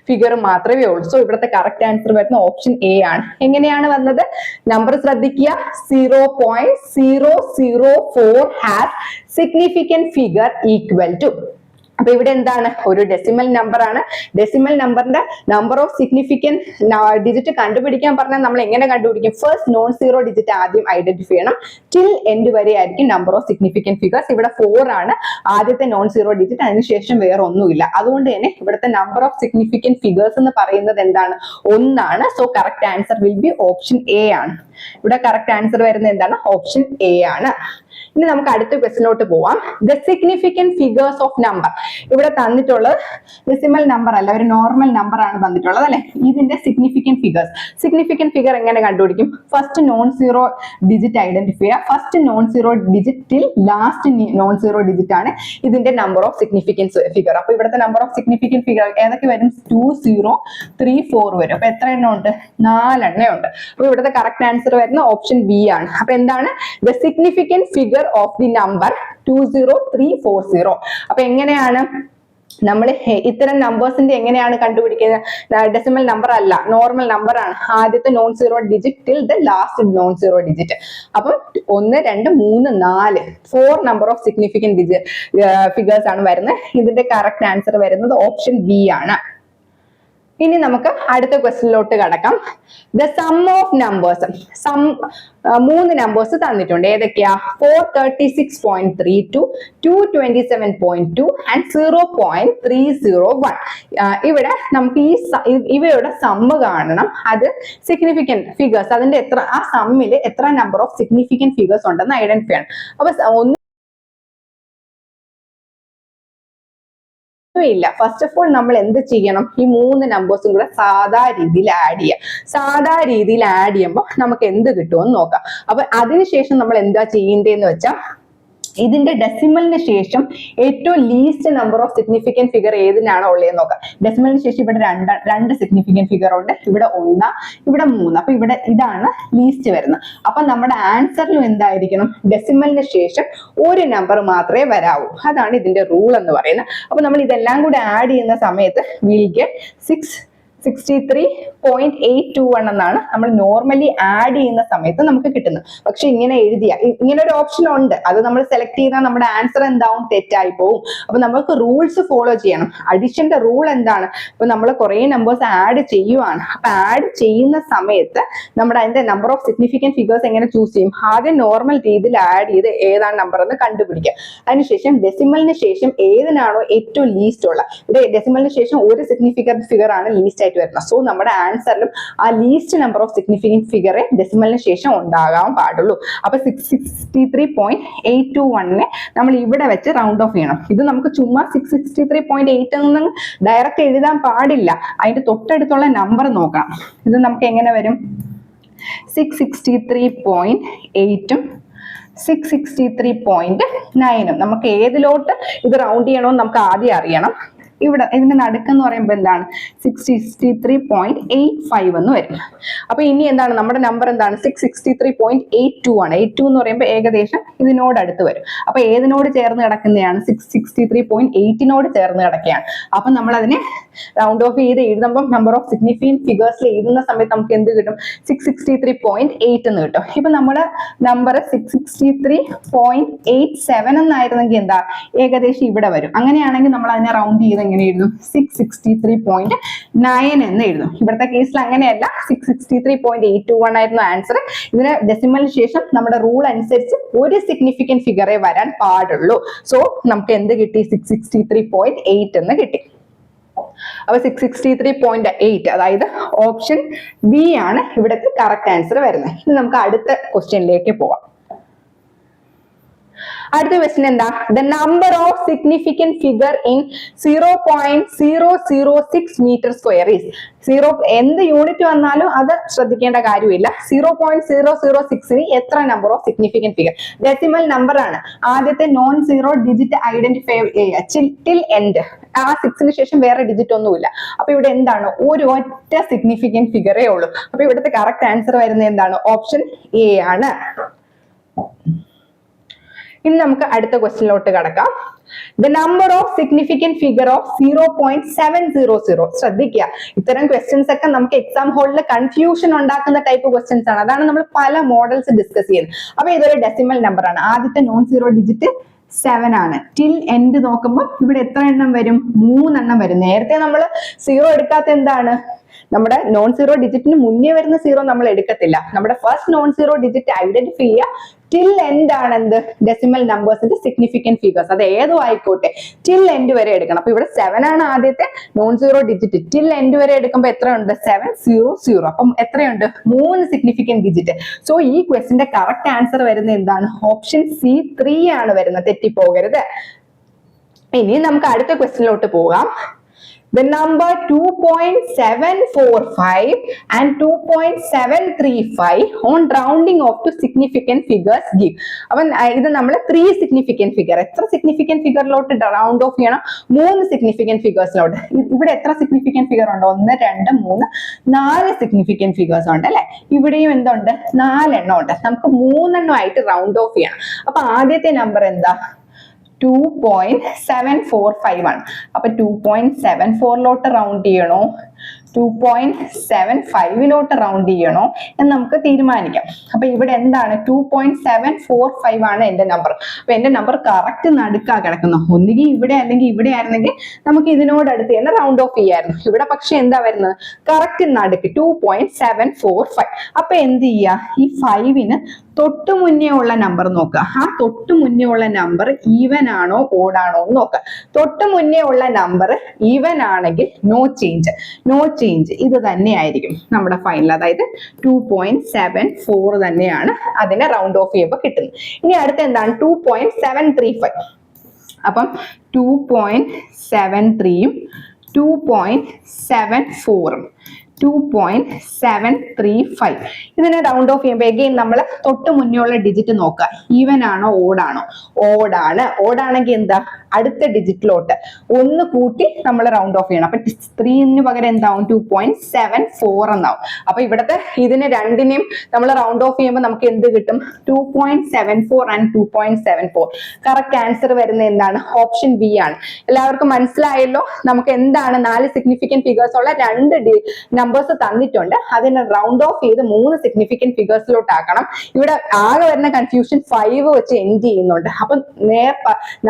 ഫിഗർ മാത്രമേ ഉള്ളൂ. സോ ഇവിടുത്തെ കറക്റ്റ് ആൻസർ വരുന്ന ഓപ്ഷൻ എ ആണ്. എങ്ങനെയാണ് വന്നത്? നമ്പർ ശ്രദ്ധിക്കുക. 0.004 has significant figure equal to. അപ്പൊ ഇവിടെ എന്താണ്? ഒരു ഡെസിമൽ നമ്പർ ആണ്. ഡെസിമൽ നമ്പറിന്റെ നമ്പർ ഓഫ് സിഗ്നിഫിക്കന്റ് ഡിജിറ്റ് കണ്ടുപിടിക്കാൻ പറഞ്ഞാൽ നമ്മൾ എങ്ങനെ കണ്ടുപിടിക്കും? ഫസ്റ്റ് നോൺ സീറോ ഡിജിറ്റ് ആദ്യം ഐഡന്റിഫൈ ചെയ്യണം. ടിൽ എൻഡ് വരെ ആയിരിക്കും നമ്പർ ഓഫ് സിഗ്നിഫിക്കന്റ് ഫിഗേഴ്സ്. ഇവിടെ 4 ആണ് ആദ്യത്തെ നോൺ സീറോ ഡിജിറ്റ്, അതിനുശേഷം വേറെ ഒന്നുമില്ല. അതുകൊണ്ട് തന്നെ ഇവിടുത്തെ നമ്പർ ഓഫ് സിഗ്നിഫിക്കന്റ് ഫിഗേഴ്സ് എന്ന് പറയുന്നത് എന്താണ്? 1 ആണ്. So correct answer will be option A ആണ്. ഇവിടെ കറക്റ്റ് ആൻസർ വരുന്നത് എന്താണ്? ഓപ്ഷൻ എ ആണ്. ഇനി നമുക്ക് അടുത്ത ക്വസ്റ്റിനോട്ട് പോവാം. The significant figures of number. ഇവിടെ തന്നിട്ടുള്ളത് ഡെസിമൽ നമ്പർ അല്ല, ഒരു നോർമൽ നമ്പർ ആണ് തന്നിട്ടുള്ളത് അല്ലെ. ഇതിന്റെ സിഗ്നിഫിക്കന്റ് ഫിഗേഴ്സ്. സിഗ്നിഫിക്കന്റ് ഫിഗർ എങ്ങനെ കണ്ടുപിടിക്കും? First non zero digit identify ചെയ്യുക. ഫസ്റ്റ് നോൺ സീറോ ഡിജിറ്റിൽ ലാസ്റ്റ് നോൺ സീറോ ഡിജിറ്റ് ആണ് ഇതിന്റെ നമ്പർ ഓഫ് സിഗ്നിഫിക്കൻസ് ഫിഗർ. അപ്പൊ ഇവിടുത്തെ നമ്പർ ഓഫ് സിഗ്നിഫിക്കന്റ് ഫിഗർ ഏതൊക്കെ വരും? 2 0 3 4 വരും. അപ്പൊ എത്ര എണ്ണം ഉണ്ട്? 4 എണ്ണം ഉണ്ട്. അപ്പൊ ഇവിടുത്തെ കറക്റ്റ് ആൻസർ വരുന്ന ഓപ്ഷൻ ബി ആണ്. അപ്പൊ എന്താണ്? The significant figure of the number 20340. അപ്പൊ എങ്ങനെയാണ് നമ്മൾ ഇത്തരം നമ്പേഴ്സിന്റെ എങ്ങനെയാണ് കണ്ടുപിടിക്കുന്നത്? ഡെസിമൽ നമ്പർ അല്ല, നോർമൽ നമ്പർ ആണ്. ആദ്യത്തെ non zero digit till the last non zero digit. അപ്പം 1 2 3 4 4 നമ്പർ ഓഫ് സിഗ്നിഫിക്കന്റ് ഫിഗേഴ്സ് ആണ് വരുന്നത്. ഇതിന്റെ കറക്റ്റ് ആൻസർ വരുന്നത് ഓപ്ഷൻ ബി ആണ്. ഇനി നമുക്ക് അടുത്ത ക്വസ്റ്റ്യനിലോട്ട് കടക്കാം. The sum of numbers. 3 numbers തന്നിട്ടുണ്ട്. ഏതൊക്കെയാ? 436.32, 227.2 ആൻഡ് 0.301. ഇവിടെ നമുക്ക് ഇവയുടെ സമ്മ് കാണണം. അത് സിഗ്നിഫിക്കന്റ് ഫിഗേഴ്സ്, അതിന്റെ ആ സമ്മിൽ എത്ര നമ്പർ ഓഫ് സിഗ്നിഫിക്കന്റ് ഫിഗേഴ്സ് ഉണ്ടെന്ന് ഐഡന്റിഫൈ ചെയ്യണം. അപ്പൊ ഇല്ല. ഫസ്റ്റ് ഓഫ് ഓൾ നമ്മൾ എന്ത് ചെയ്യണം? ഈ 3 നമ്പേഴ്സും കൂടെ സാധാ രീതിയിൽ ആഡ് ചെയ്യാം. സാധാ രീതിയിൽ ആഡ് ചെയ്യുമ്പോൾ നമുക്ക് എന്ത് കിട്ടുമെന്ന് നോക്കാം. അപ്പൊ അതിനുശേഷം നമ്മൾ എന്താ ചെയ്യേണ്ടതെന്ന് വെച്ചാൽ, ഇതിന്റെ ഡെസിമലിന് ശേഷം ഏറ്റവും least number of significant figure ഏതിനാണോ ഉള്ളതെന്ന് നോക്കാം. ഡെസിമലിന് ശേഷം ഇവിടെ രണ്ട് സിഗ്നിഫിക്കന്റ് ഫിഗർ ഉണ്ട്. ഇവിടെ 1, ഇവിടെ 3. അപ്പൊ ഇവിടെ ഇതാണ് ലീസ്റ്റ് വരുന്നത്. അപ്പൊ നമ്മുടെ ആൻസറിലും എന്തായിരിക്കണം? ഡെസിമലിന് ശേഷം ഒരു നമ്പർ മാത്രമേ വരാവൂ. അതാണ് ഇതിന്റെ റൂൾ എന്ന് പറയുന്നത്. അപ്പൊ നമ്മൾ ഇതെല്ലാം കൂടെ ആഡ് ചെയ്യുന്ന സമയത്ത് വിൽ ഗെറ്റ് 63.821 എന്നാണ് നമ്മൾ നോർമലി ആഡ് ചെയ്യുന്ന സമയത്ത് നമുക്ക് കിട്ടുന്നത്. പക്ഷെ ഇങ്ങനെ എഴുതിയ ഇങ്ങനെ ഒരു ഓപ്ഷൻ ഉണ്ട്, അത് നമ്മൾ സെലക്ട് ചെയ്താൽ നമ്മുടെ ആൻസർ എന്താവും, തെറ്റായി പോവും. അപ്പൊ നമുക്ക് റൂൾസ് ഫോളോ ചെയ്യണം. അഡിഷന്റെ റൂൾ എന്താണ്, ഇപ്പൊ നമ്മൾ കുറെ നമ്പേഴ്സ് ആഡ് ചെയ്യുവാണ്. അപ്പൊ ആഡ് ചെയ്യുന്ന സമയത്ത് നമ്മുടെ അതിന്റെ നമ്പർ ഓഫ് സിഗ്നിഫിക്കന്റ് ഫിഗേഴ്സ് എങ്ങനെ ചൂസ് ചെയ്യും, ആദ്യം നോർമൽ രീതിയിൽ ആഡ് ചെയ്ത് ഏതാണ് നമ്പർ എന്ന് കണ്ടുപിടിക്കുക. അതിനുശേഷം ഡെസിമലിന് ശേഷം ഏതിനാണോ ഏറ്റവും ലീസ്റ്റ് ഉള്ള, ഇവിടെ ഡെസിമലിന് ശേഷം ഒരു സിഗ്നിഫിക്കന്റ് ഫിഗർ ആണ് ലീസ്റ്റ് ആയിട്ട് വരുന്നത്. സോ നമ്മുടെ ആൻസറിലും ആ ലീസ്റ്റ് നമ്പർ ഓഫ് സിഗ്നിഫിക്കന്റ് ഫിഗറെ ഡെസിമലിന് ശേഷം ഉണ്ടാകാൻ പാടുള്ളൂ. അപ്പൊ 663.821 നമ്മൾ ഇവിടെ വെച്ച് റൗണ്ട് ഓഫ് ചെയ്യണം. ഇത് നമുക്ക് ചുമ്മാ 663.8 എന്ന് ഡയറക്റ്റ് എഴുതാൻ പാടില്ല, അതിന്റെ തൊട്ടടുത്തുള്ള നമ്പർ നോക്കാം. ഇത് നമുക്ക് എങ്ങനെ വരും, 663.8 663.9. നമുക്ക് ഏതിലോട്ട് ഇത് റൗണ്ട് ചെയ്യണമെന്ന് നമുക്ക് ആദ്യം അറിയണം. ഇവിടെ ഇതിന്റെ നടുക്കെന്ന് പറയുമ്പോൾ എന്താണ്, 663.85 എന്ന് വരും. അപ്പൊ ഇനി എന്താണ് നമ്മുടെ നമ്പർ എന്താണ്, 663.82 ആണ്. 82 എന്ന് പറയുമ്പോൾ ഏകദേശം ഇതിനോട് അടുത്ത് വരും. അപ്പൊ ഏതിനോട് ചേർന്ന് കിടക്കുന്നതാണ്, 663.8 ചേർന്ന് കിടക്കുകയാണ്. അപ്പൊ നമ്മൾ അതിനെ റൗണ്ട് ഓഫ് ചെയ്ത് എഴുതുമ്പോൾ നമ്പർ ഓഫ് സിഗ്നിഫിക്കന്റ് ഫിഗേഴ്സിൽ എഴുതുന്ന സമയത്ത് നമുക്ക് എന്ത് കിട്ടും, 663.8 എന്ന് കിട്ടും. ഇപ്പൊ നമ്മുടെ നമ്പർ 663.87 എന്നായിരുന്നെങ്കിൽ എന്താ, ഏകദേശം ഇവിടെ വരും. അങ്ങനെയാണെങ്കിൽ നമ്മൾ അതിനെ റൗണ്ട് ചെയ്ത് എങ്ങനെ എഴുതും, 663.9 എന്ന് എഴുതും. ഇവിടുത്തെ കേസിൽ അങ്ങനെയല്ല, 663.821 ആയിരുന്നു ആൻസർ. ഇതിന് ഡെസിമലിന് ശേഷം നമ്മുടെ റൂൾ അനുസരിച്ച് ഒരു സിഗ്നിഫിക്കന്റ് ഫിഗറെ വരാൻ പാടുള്ളൂ. സോ നമുക്ക് എന്ത് കിട്ടി, 663.8 എന്ന് കിട്ടി. അപ്പൊ 663.8 അതായത് ഓപ്ഷൻ ബി ആണ് ഇവിടുത്തെ കറക്റ്റ് ആൻസർ വരുന്നത്. ഇനി നമുക്ക് അടുത്ത ക്വസ്റ്റ്യനിലേക്ക് പോവാം. അടുത്ത ക്വസ്റ്റ്യൻ എന്താ, the number of significant figure in 0.006 metre square is 0. എന്ത് യൂണിറ്റ് വന്നാലും അത് ശ്രദ്ധിക്കേണ്ട കാര്യമില്ല. 0.006 എത്ര number of significant figure, decimal number ആണ്. ആദ്യത്തെ non zero digit identify till end, ആ 6ന് ശേഷം വേറെ ഡിജിറ്റ് ഒന്നുമില്ല. അപ്പൊ ഇവിടെ എന്താണ്, ഒരു ഒറ്റ സിഗ്നിഫിക്കന്റ് ഫിഗറേ ഉള്ളൂ. അപ്പൊ ഇവിടുത്തെ കറക്റ്റ് ആൻസർ വരുന്നത് എന്താണ്, ഓപ്ഷൻ എ ആണ്. ഇനി നമുക്ക് അടുത്ത ക്വസ്റ്റ്യനിലോട്ട് കടക്കാം. The number of significant figure of 0.700. ശ്രദ്ധിക്കുക, ഇത്തരം ക്വസ്റ്റ്യൻസ് ഒക്കെ നമുക്ക് എക്സാം ഹോളിൽ കൺഫ്യൂഷൻ ഉണ്ടാക്കുന്ന ടൈപ്പ് ക്വസ്റ്റ്യൻസ് ആണ്. അതാണ് നമ്മൾ പല മോഡൽസ് ഡിസ്കസ് ചെയ്യുന്നത്. അപ്പൊ ഇതൊരു ഡെസിമൽ നമ്പർ ആണ്. ആദ്യത്തെ നോൺ സീറോ ഡിജിറ്റ് 7 ആണ്. ടിൽ എൻഡ് നോക്കുമ്പോൾ ഇവിടെ എത്ര എണ്ണം വരും, 3 എണ്ണം വരും. നേരത്തെ നമ്മൾ സീറോ എടുക്കാത്ത എന്താണ്, നമ്മുടെ നോൺ സീറോ ഡിജിറ്റിന് മുന്നേ വരുന്ന സീറോ നമ്മൾ എടുക്കത്തില്ല. നമ്മുടെ first non zero digit identify ചെയ്യുക, ടിൽ എൻഡ് ആണ് എന്ത്, ഡെസിമൽ നമ്പേഴ്സിന്റെ സിഗ്നിഫിക്കന്റ് ഫിഗേഴ്സ്. അത് ഏതോ ആയിക്കോട്ടെ, ടിൽ എൻഡ് വരെ എടുക്കണം. അപ്പൊ ഇവിടെ 7 ആണ് ആദ്യത്തെ non zero digit. Till end വരെ എടുക്കുമ്പോൾ എത്ര ഉണ്ട്, 700. അപ്പം എത്രയുണ്ട്, 3 സിഗ്നിഫിക്കന്റ് ഡിജിറ്റ്. സോ ഈ ക്വസ്റ്റിന്റെ കറക്റ്റ് ആൻസർ വരുന്നത് എന്താണ്, ഓപ്ഷൻ സി 3 ആണ് വരുന്നത്. തെറ്റിപ്പോകരുത്. ഇനി നമുക്ക് അടുത്ത ക്വസ്റ്റിനിലോട്ട് പോകാം. The number 2.745 and 2.735 on rounding off to significant figures give. അപ്പം ഇത് നമ്മൾ 3 സിഗ്നിഫിക്കന്റ് ഫിഗർ, എത്ര സിഗ്നിഫിക്കന്റ് ഫിഗറിലോട്ട് റൗണ്ട് ഓഫ് ചെയ്യണം, 3 സിഗ്നിഫിക്കന്റ് ഫിഗേഴ്സിലോട്ട്. ഇവിടെ എത്ര സിഗ്നിഫിക്കന്റ് ഫിഗർ ഉണ്ട്, 1 2 3 4 സിഗ്നിഫിക്കന്റ് ഫിഗേഴ്സ് ഉണ്ട് അല്ലെ. ഇവിടെയും എന്തുണ്ട്, 4 എണ്ണം ഉണ്ട്. നമുക്ക് 3 എണ്ണം ആയിട്ട് റൗണ്ട് ഓഫ് ചെയ്യണം. അപ്പൊ ആദ്യത്തെ നമ്പർ എന്താ, 2.745 ആണ്. അപ്പൊ 2.74 റൗണ്ട് ചെയ്യണോ, 2.75 റൗണ്ട് ചെയ്യണോ എന്ന് നമുക്ക് തീരുമാനിക്കാം. അപ്പൊ ഇവിടെ എന്താണ്, 2.745 ആണ് എന്റെ നമ്പർ. അപ്പൊ എന്റെ നമ്പർ കറക്റ്റ് നടുക്കാ കിടക്കുന്നു. ഒന്നുകിൽ ഇവിടെ അല്ലെങ്കിൽ ഇവിടെ ആയിരുന്നെങ്കിൽ നമുക്ക് ഇതിനോട് അടുത്ത് തന്നെ റൗണ്ട് ഓഫ് ചെയ്യായിരുന്നു. ഇവിടെ പക്ഷെ എന്താ വരുന്നത്, കറക്റ്റ് നടുക്ക് 2.745. അപ്പൊ എന്ത് ചെയ്യാ, ഈ 5ന് തൊട്ടു മുന്നേ ഉള്ള നമ്പർ നോക്കുക. ആ തൊട്ടു മുന്നേ ഉള്ള നമ്പർ ഈവൻ ആണോ ഓഡ് ആണോ എന്ന് നോക്കുക. തൊട്ടു മുന്നേ ഉള്ള നമ്പർ ഈവൻ ആണെങ്കിൽ നോ ചേഞ്ച്, നോ ചേഞ്ച് ഇത് തന്നെയായിരിക്കും നമ്മുടെ ഫൈനൽ. അതായത് 2.74 തന്നെയാണ് അതിനെ റൗണ്ട് ഓഫ് ചെയ്യുമ്പോൾ കിട്ടുന്നത്. ഇനി അടുത്ത എന്താണ്, 2.735. അപ്പം 2.73 2.74 2.735. ഇതിനെ റൗണ്ട് ഓഫ് ചെയ്യുമ്പോൾ എഗെയിൻ നമ്മൾ തൊട്ട് മുന്നേ ഉള്ള ഡിജിറ്റ് നോക്കുക, ഈവൻ ആണോ ഓടാണോ? ഓടാണ്. ഓടാണെങ്കിൽ എന്താ, അടുത്ത ഡിജിറ്റിലോട്ട് ഒന്ന് കൂട്ടി നമ്മൾ റൗണ്ട് ഓഫ് ചെയ്യണം. അപ്പൊ 3 പകരം എന്താവും, 2.74 എന്നാവും. അപ്പൊ ഇവിടത്തെ ഇതിനെ രണ്ടിനെയും നമ്മൾ റൗണ്ട് ഓഫ് ചെയ്യുമ്പോൾ നമുക്ക് എന്ത് കിട്ടും, 2.74 ആൻഡ് 2.74. കറക്റ്റ് ആൻസർ വരുന്നത് എന്താണ്, ഓപ്ഷൻ ബി ആണ്. എല്ലാവർക്കും മനസ്സിലായല്ലോ? നമുക്ക് എന്താണ് 4 സിഗ്നിഫിക്കന്റ് ഫിഗേഴ്സ് ഉള്ള 2 നമ്പേഴ്സ് തന്നിട്ടുണ്ട്, അതിനെ റൗണ്ട് ഓഫ് ചെയ്ത് 3 സിഗ്നിഫിക്കന്റ് ഫിഗേഴ്സിലോട്ട് ആക്കണം. ഇവിടെ ആകെ വരുന്ന കൺഫ്യൂഷൻ 5 വെച്ച് എൻഡ് ചെയ്യുന്നുണ്ട്. അപ്പൊ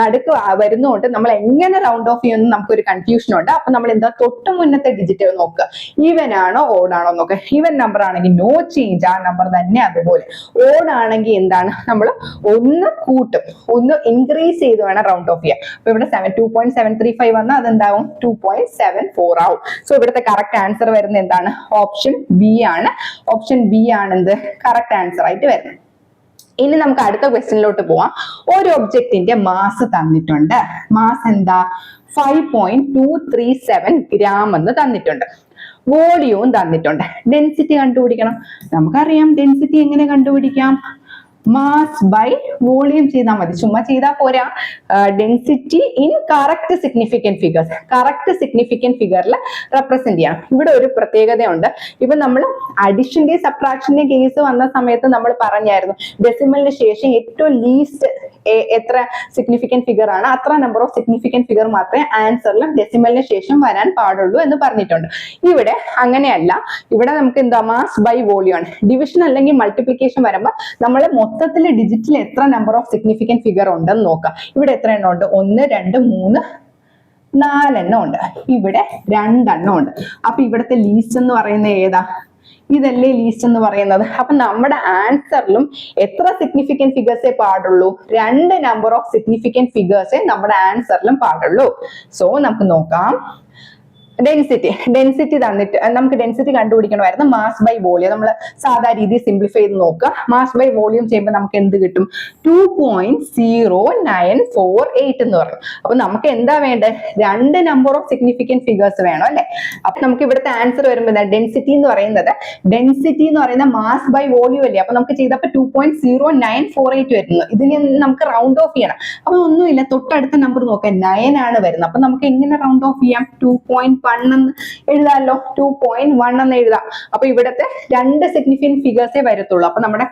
നടുക്ക് വരുന്നതുകൊണ്ട് നമ്മൾ എങ്ങനെ റൗണ്ട് ഓഫ് ചെയ്യുമെന്ന് നമുക്കൊരു കൺഫ്യൂഷൻ ഉണ്ട്. അപ്പൊ നമ്മൾ എന്താ, തൊട്ട് മുന്നത്തെ ഡിജിറ്റ് നോക്കുക, ഈവൻ ആണോ ഓടാണോ നോക്കുക. ഈവൻ നമ്പർ ആണെങ്കിൽ നോ ചേഞ്ച്, ആ നമ്പർ തന്നെ അതുപോലെ. ഓടാണെങ്കിൽ എന്താണ്, നമ്മൾ ഒന്ന് കൂട്ടും, ഒന്ന് ഇൻക്രീസ് ചെയ്ത് വേണം റൗണ്ട് ഓഫ് ചെയ്യാം. അപ്പൊ ഇവിടെ 2.735 വന്നാൽ അതെന്താവും, 2.74 ആവും. സോ ഇവിടുത്തെ കറക്റ്റ് ആൻസർ വരുന്നത് എന്താണ്, ഓപ്ഷൻ ബി ആണ്. ഓപ്ഷൻ ബി ആണ് എന്ത് കറക്റ്റ് ആൻസർ ആയിട്ട് വരുന്നത്. ഇനി നമുക്ക് അടുത്ത ക്വസ്റ്റ്യനിലോട്ട് പോവാം. ഒരു ഒബ്ജക്റ്റിന്റെ മാസ് തന്നിട്ടുണ്ട്. മാസ് എന്താ, 5.237 ഗ്രാം എന്ന് തന്നിട്ടുണ്ട്. വോളിയവും തന്നിട്ടുണ്ട്. ഡെൻസിറ്റി കണ്ടുപിടിക്കണം. നമുക്കറിയാം ഡെൻസിറ്റി എങ്ങനെ കണ്ടുപിടിക്കാം, മാസ് ബൈ വോളിയം ചെയ്താൽ മതി, ചുമ്മാ ചെയ്താൽ പോരാ. Density in correct significant figures, correct significant ഫിഗറിൽ റെപ്രസെന്റ് ചെയ്യണം. ഇവിടെ ഒരു പ്രത്യേകതയുണ്ട്. ഇപ്പൊ നമ്മൾ അഡിഷന്റെ സബ്ട്രാക്ഷന്റെ കേസ് വന്ന സമയത്ത് നമ്മൾ പറഞ്ഞായിരുന്നു, ഡെസിമലിന് ശേഷം ഏറ്റവും ലീസ്റ്റ് എത്ര സിഗ്നിഫിക്കന്റ് ഫിഗർ ആണ് അത്ര നമ്പർ ഓഫ് സിഗ്നിഫിക്കന്റ് ഫിഗർ മാത്രമേ ആൻസറിൽ ഡെസിമലിന് ശേഷം വരാൻ പാടുള്ളൂ എന്ന് പറഞ്ഞിട്ടുണ്ട്. ഇവിടെ അങ്ങനെയല്ല. ഇവിടെ നമുക്ക് എന്താ, മാസ് ബൈ വോളിയം ആണ്. ഡിവിഷൻ അല്ലെങ്കിൽ മൾട്ടിപ്ലിക്കേഷൻ വരുമ്പോൾ നമ്മൾ മൊത്തത്തിലെ ഡിജിറ്റിൽ എത്ര നമ്പർ ഓഫ് സിഗ്നിഫിക്കന്റ് ഫിഗർ ഉണ്ടെന്ന് നോക്കാം. ഇവിടെ എത്ര എണ്ണം ഉണ്ട്, 1 2 3 4 എണ്ണം ഉണ്ട്. ഇവിടെ 2 എണ്ണം ഉണ്ട്. അപ്പൊ ഇവിടുത്തെ ലീസ്റ്റ് എന്ന് പറയുന്നത് ഏതാ, ഇതല്ലേ ലീസ്റ്റ് എന്ന് പറയുന്നത്. അപ്പൊ നമ്മുടെ ആൻസറിലും എത്ര സിഗ്നിഫിക്കന്റ് ഫിഗേഴ്സേ പാടുള്ളൂ, 2 നമ്പർ ഓഫ് സിഗ്നിഫിക്കന്റ് ഫിഗേഴ്സേ നമ്മുടെ ആൻസറിലും പാടുള്ളൂ. സോ നമുക്ക് നോക്കാം. ഡെൻസിറ്റി തന്നിട്ട് നമുക്ക് ഡെൻസിറ്റി കണ്ടുപിടിക്കണമായിരുന്നു. മാസ് ബൈ വോളിയം നമ്മൾ സാധാ രീതി സിംപ്ലിഫൈ ചെയ്ത് നോക്കുക. മാസ് ബൈ വോളിയം ചെയ്യുമ്പോൾ നമുക്ക് എന്ത് കിട്ടും, 2.0948 എന്ന് പറയും. അപ്പൊ നമുക്ക് എന്താ വേണ്ടത്, 2 നമ്പർ ഓഫ് സിഗ്നിഫിക്കന്റ് ഫിഗേഴ്സ് വേണം അല്ലെ. അപ്പൊ നമുക്ക് ഇവിടുത്തെ ആൻസർ വരുമ്പോൾ ഡെൻസിറ്റി എന്ന് പറയുന്ന മാസ് ബൈ വോളിയം അല്ലേ. അപ്പൊ നമുക്ക് ചെയ്തപ്പോ 2.0948 വരുന്നു. ഇതിന് നമുക്ക് റൗണ്ട് ഓഫ് ചെയ്യണം. അപ്പൊ ഒന്നുമില്ല, തൊട്ടടുത്ത നമ്പർ നോക്കാം, 9 ആണ് വരുന്നത്. അപ്പൊ നമുക്ക് എങ്ങനെ റൗണ്ട് ഓഫ് ചെയ്യാം, 2.1 എന്ന് എഴുതാമല്ലോ, 2.1 എന്ന് എഴുതാം. അപ്പൊ ഇവിടത്തെ 2 സിഗ്നിഫിക്കന്റ് ഫിഗേഴ്സേ വരത്തുള്ളൂ. അപ്പൊ നമ്മുടെ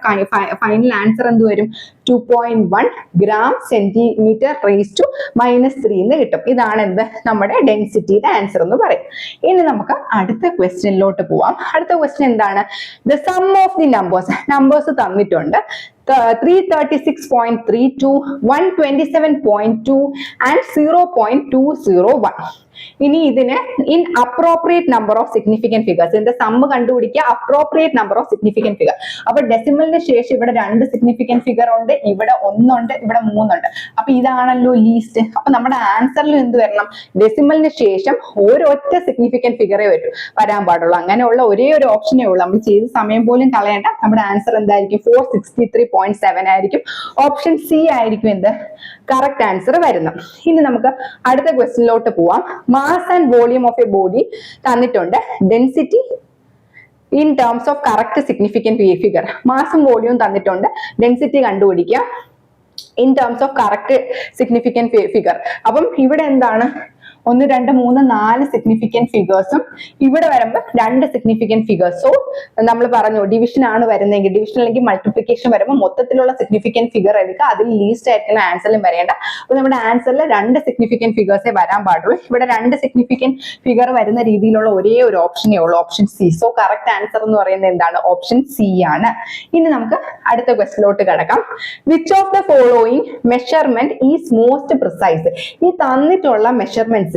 ഫൈനൽ ആൻസർ എന്ത് വരും, 2.1 ഗ്രാം സെന്റിമീറ്റർ റേസ് ടു -3 എന്ന് കിട്ടും. ഇതാണ് എന്ത് നമ്മുടെ ഡെൻസിറ്റിയുടെ ആൻസർ എന്ന് പറയും. ഇനി നമുക്ക് അടുത്ത ക്വസ്റ്റ്യനിലോട്ട് പോവാം. അടുത്ത ക്വസ്റ്റ്യൻ എന്താണ്, the sum of the numbers തന്നിട്ടുണ്ട്. 336.32, 127.2 and 0.201. ഇനി ഇതിന് in appropriate number of significant figures, ഇതിന്റെ സമ്മ് കണ്ടുപിടിക്കുക, appropriate number of significant figure. അപ്പൊ ഡെസിമലിന് ശേഷം ഇവിടെ 2 സിഗ്നിഫിക്കന്റ് ഫിഗർ ഉണ്ട്, ഇവിടെ 1 ഉണ്ട്, ഇവിടെ 3 ഉണ്ട്. അപ്പൊ ഇതാണല്ലോ ലീസ്റ്റ്. അപ്പൊ നമ്മുടെ ആൻസറിൽ എന്ത് വരണം, ഡെസിമലിന് ശേഷം ഒരൊറ്റ സിഗ്നിഫിക്കന്റ് ഫിഗറേ വരാൻ പാടുള്ളൂ. അങ്ങനെയുള്ള ഒരേ ഒരു ഓപ്ഷനേ ഉള്ളൂ. നമ്മൾ ചെയ്ത സമയം പോലും കളയേണ്ട. നമ്മുടെ ആൻസർ എന്തായിരിക്കും, 463.7 ആയിരിക്കും. ഓപ്ഷൻ സി ആയിരിക്കും എന്ത് കറക്റ്റ് ആൻസർ വരുന്നത്. ഇനി നമുക്ക് അടുത്ത ക്വസ്റ്റ്യനിലോട്ട് പോവാം. Mass and volume of a body തന്നിട്ടുണ്ട്. Density in terms of correct significant figure. മാസും വോളിയവും തന്നിട്ടുണ്ട്. ഡെൻസിറ്റി കണ്ടുപിടിക്കുക in terms of correct significant figure. അപ്പം ഇവിടെ എന്താണ്, 1 2 3 4 സിഗ്നിഫിക്കന്റ് ഫിഗേഴ്സും ഇവിടെ വരുമ്പോൾ 2 സിഗ്നിഫിക്കന്റ് ഫിഗേഴ്സ്. സോ നമ്മൾ പറഞ്ഞു ഡിവിഷൻ ആണ് വരുന്നതെങ്കിൽ, ഡിവിഷൻ അല്ലെങ്കിൽ മൾട്ടിപ്ലിക്കേഷൻ വരുമ്പോൾ മൊത്തത്തിലുള്ള സിഗ്നിഫിക്കന്റ് ഫിഗർ എടുക്കുക, അതിൽ ലീസ്റ്റ് ആയിരിക്കുന്ന ആൻസറിലും വരേണ്ട. അപ്പൊ നമ്മുടെ ആൻസറിൽ 2 സിഗ്നിഫിക്കന്റ് ഫിഗേഴ്സേ വരാൻ പാടുള്ളൂ. ഇവിടെ 2 സിഗ്നിഫിക്കന്റ് ഫിഗർ വരുന്ന രീതിയിലുള്ള ഒരേ ഒരു ഓപ്ഷനേ ഉള്ളൂ, option C. So correct answer എന്ന് പറയുന്നത് എന്താണ്, ഓപ്ഷൻ സി ആണ്. ഇനി നമുക്ക് അടുത്ത ക്വസ്റ്റ്യനിലോട്ട് കിടക്കാം. Which of the following measurement is most precise. ഈ തന്നിട്ടുള്ള മെഷർമെന്റ്സ്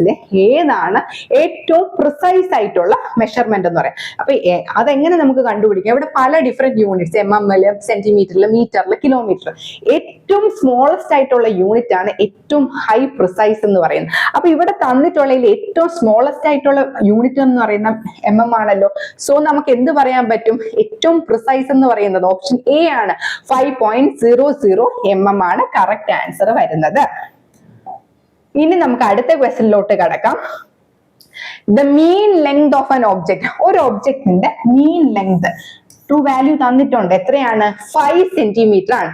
ഏതാണ് ഏറ്റവും പ്രിസൈസ് ആയിട്ടുള്ള മെഷർമെന്റ് എന്ന് പറയാം. അപ്പൊ അതെങ്ങനെ നമുക്ക് കണ്ടുപിടിക്കാം, ഇവിടെ പല ഡിഫറെന്റ് യൂണിറ്റ്സ്, mm, സെന്റിമീറ്ററിൽ, മീറ്ററിൽ, കിലോമീറ്റർ. ഏറ്റവും സ്മോളസ്റ്റ് ആയിട്ടുള്ള യൂണിറ്റ് ആണ് ഏറ്റവും ഹൈ പ്രിസൈസ് എന്ന് പറയുന്നത്. അപ്പൊ ഇവിടെ തന്നിട്ടുള്ളതിൽ ഏറ്റവും സ്മോളസ്റ്റ് ആയിട്ടുള്ള യൂണിറ്റ് എന്ന് പറയുന്ന mm ആണല്ലോ. സോ നമുക്ക് എന്ത് പറയാൻ പറ്റും, ഏറ്റവും പ്രിസൈസ് എന്ന് പറയുന്നത് ഓപ്ഷൻ എ ആണ്. 5.00 mm ആണ് കറക്റ്റ് ആൻസർ വരുന്നത്. ഇനി നമുക്ക് അടുത്ത ക്വസ്റ്റ്യനിലോട്ട് കടക്കാം. The mean length of an object, ഒരു ഒബ്ജക്റ്റിന്റെ മീൻ ലെങ്ത് ട്രൂ വാല്യൂ തന്നിട്ടുണ്ട്, എത്രയാണ്? 5 സെന്റിമീറ്റർ ആണ്.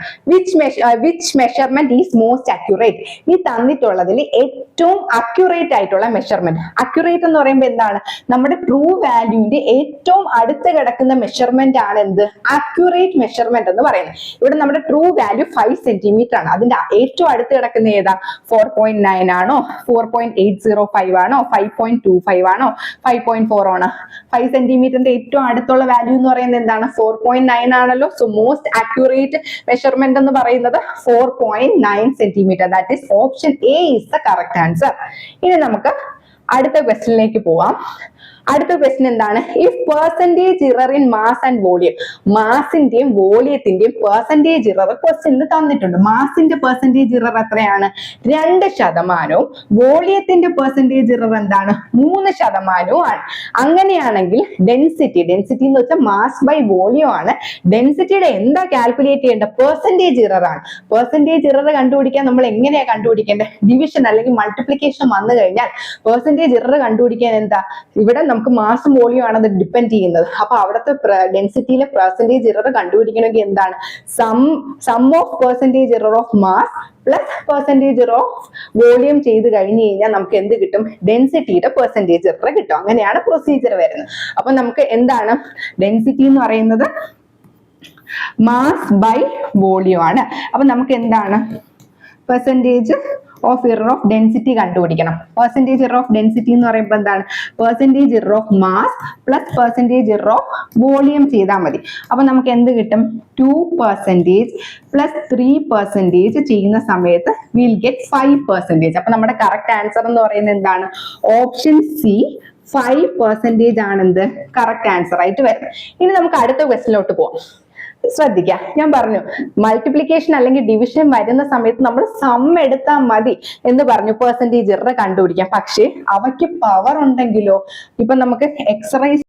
Which measurement is most accurate, ഈ തന്നിട്ടുള്ളതിൽ ഏറ്റവും അക്യുറേറ്റ് ആയിട്ടുള്ള മെഷർമെന്റ്. അക്യുറേറ്റ് എന്ന് പറയുമ്പോൾ എന്താണ്? നമ്മുടെ ട്രൂ വാല്യൂവിന്റെ ഏറ്റവും അടുത്ത് കിടക്കുന്ന മെഷർമെന്റ് ആണ് എന്ത്? അക്യുറേറ്റ് മെഷർമെന്റ് എന്ന് പറയുന്നത്. ഇവിടെ നമ്മുടെ ട്രൂ വാല്യൂ 5 സെന്റിമീറ്റർ ആണ്. അതിന്റെ ഏറ്റവും അടുത്ത് കിടക്കുന്ന ഏതാ? 4.9 ആണോ, 4.805 ആണോ, 5.25 ആണോ, 5.4 ആണോ? 5 സെന്റിമീറ്ററിന്റെ ഏറ്റവും അടുത്തുള്ള വാല്യൂ എന്ന് പറയുന്നത് എന്താണ്? 4.9 ആണല്ലോ. സോ മോസ്റ്റ് അക്യുറേറ്റ് മെഷർമെന്റ് എന്ന് പറയുന്നത് 4.9 centimetre. That is option a is the correct answer. ഇനി നമുക്ക് അടുത്ത ക്വസ്റ്റ്യനിലേക്ക് പോവാം. അടുത്ത ക്വസ്റ്റ്യൻ എന്താണ്? If percentage error in mass and volume, മാസിന്റെയും വോളിയത്തിന്റെയും പെർസെന്റേജ് ഇറർ ക്വസ്റ്റ്യനിൽ തന്നിട്ടുണ്ട്. മാസിന്റെ പെർസെന്റേജ് ഇറർ എത്രയാണ്? 2%. വോളിയത്തിന്റെ പെർസെന്റേജ് ഇറർ എന്താണ്? 3% ആണ്. അങ്ങനെയാണെങ്കിൽ ഡെൻസിറ്റി എന്ന് വെച്ചാൽ മാസ് ബൈ വോളിയം ആണ്. ഡെൻസിറ്റിയുടെ എന്താ കാൽക്കുലേറ്റ് ചെയ്യേണ്ടത്? പെർസെന്റേജ് ഇറർ ആണ്. പെർസെന്റേജ് ഇറർ കണ്ടുപിടിക്കാൻ നമ്മൾ എങ്ങനെയാ കണ്ടുപിടിക്കേണ്ടത്? ഡിവിഷൻ അല്ലെങ്കിൽ മൾട്ടിപ്ലിക്കേഷൻ വന്നു കഴിഞ്ഞാൽ പെർസെന്റേജ് ഇറർ കണ്ടുപിടിക്കാൻ എന്താ? ഇവിടെ നമുക്ക് മാസും വോളിയം ആണ് അത് ഡിപ്പെൻഡ് ചെയ്യുന്നത്. അപ്പൊ അവിടുത്തെ ഡെൻസിറ്റിയിലെ പെർസെന്റേജ് ഇറർ കണ്ടുപിടിക്കണമെങ്കിൽ എന്താണ്? Sum of percentage error of mass plus percentage error of volume ചെയ്ത് കഴിഞ്ഞു കഴിഞ്ഞാൽ നമുക്ക് എന്ത് കിട്ടും? ഡെൻസിറ്റിയുടെ പെർസെന്റേജ് ഇറർ കിട്ടും. അങ്ങനെയാണ് പ്രൊസീജിയർ വരുന്നത്. അപ്പൊ നമുക്ക് എന്താണ് ഡെൻസിറ്റി എന്ന് പറയുന്നത്? മാസ് ബൈ വോളിയം ആണ്. അപ്പൊ നമുക്ക് എന്താണ് percentage of error of density കണ്ടുപിടിക്കണം. പെർസെന്റേജ് ഇറർ ഓഫ് ഡെൻസിറ്റി എന്ന് പറയുമ്പോൾ എന്താണ്? Percentage error of mass plus percentage error of volume ചെയ്താൽ മതി. അപ്പൊ നമുക്ക് എന്ത് കിട്ടും? 2% പ്ലസ് 3% ചെയ്യുന്ന സമയത്ത് വിൽ ഗെറ്റ് 5%. അപ്പൊ നമ്മുടെ കറക്റ്റ് ആൻസർ എന്ന് പറയുന്നത് എന്താണ്? ഓപ്ഷൻ സി 5% ആണെന്ത് കറക്റ്റ് ആൻസർ ആയിട്ട് വരുന്നത്. ഇനി നമുക്ക് അടുത്ത ക്വസ്റ്റ്യനിലോട്ട് പോവാം. ശ്രദ്ധിക്കുക, ഞാൻ പറഞ്ഞു മൾട്ടിപ്ലിക്കേഷൻ അല്ലെങ്കിൽ ഡിവിഷൻ വരുന്ന സമയത്ത് നമ്മൾ സം എടുത്താൽ മതി എന്ന് പറഞ്ഞു പെർസെന്റേജ് ഇറർ കണ്ടുപിടിക്കാം. പക്ഷെ അവയ്ക്ക് പവർ ഉണ്ടെങ്കിലോ, ഇപ്പൊ നമുക്ക് എക്സ് റൈസ്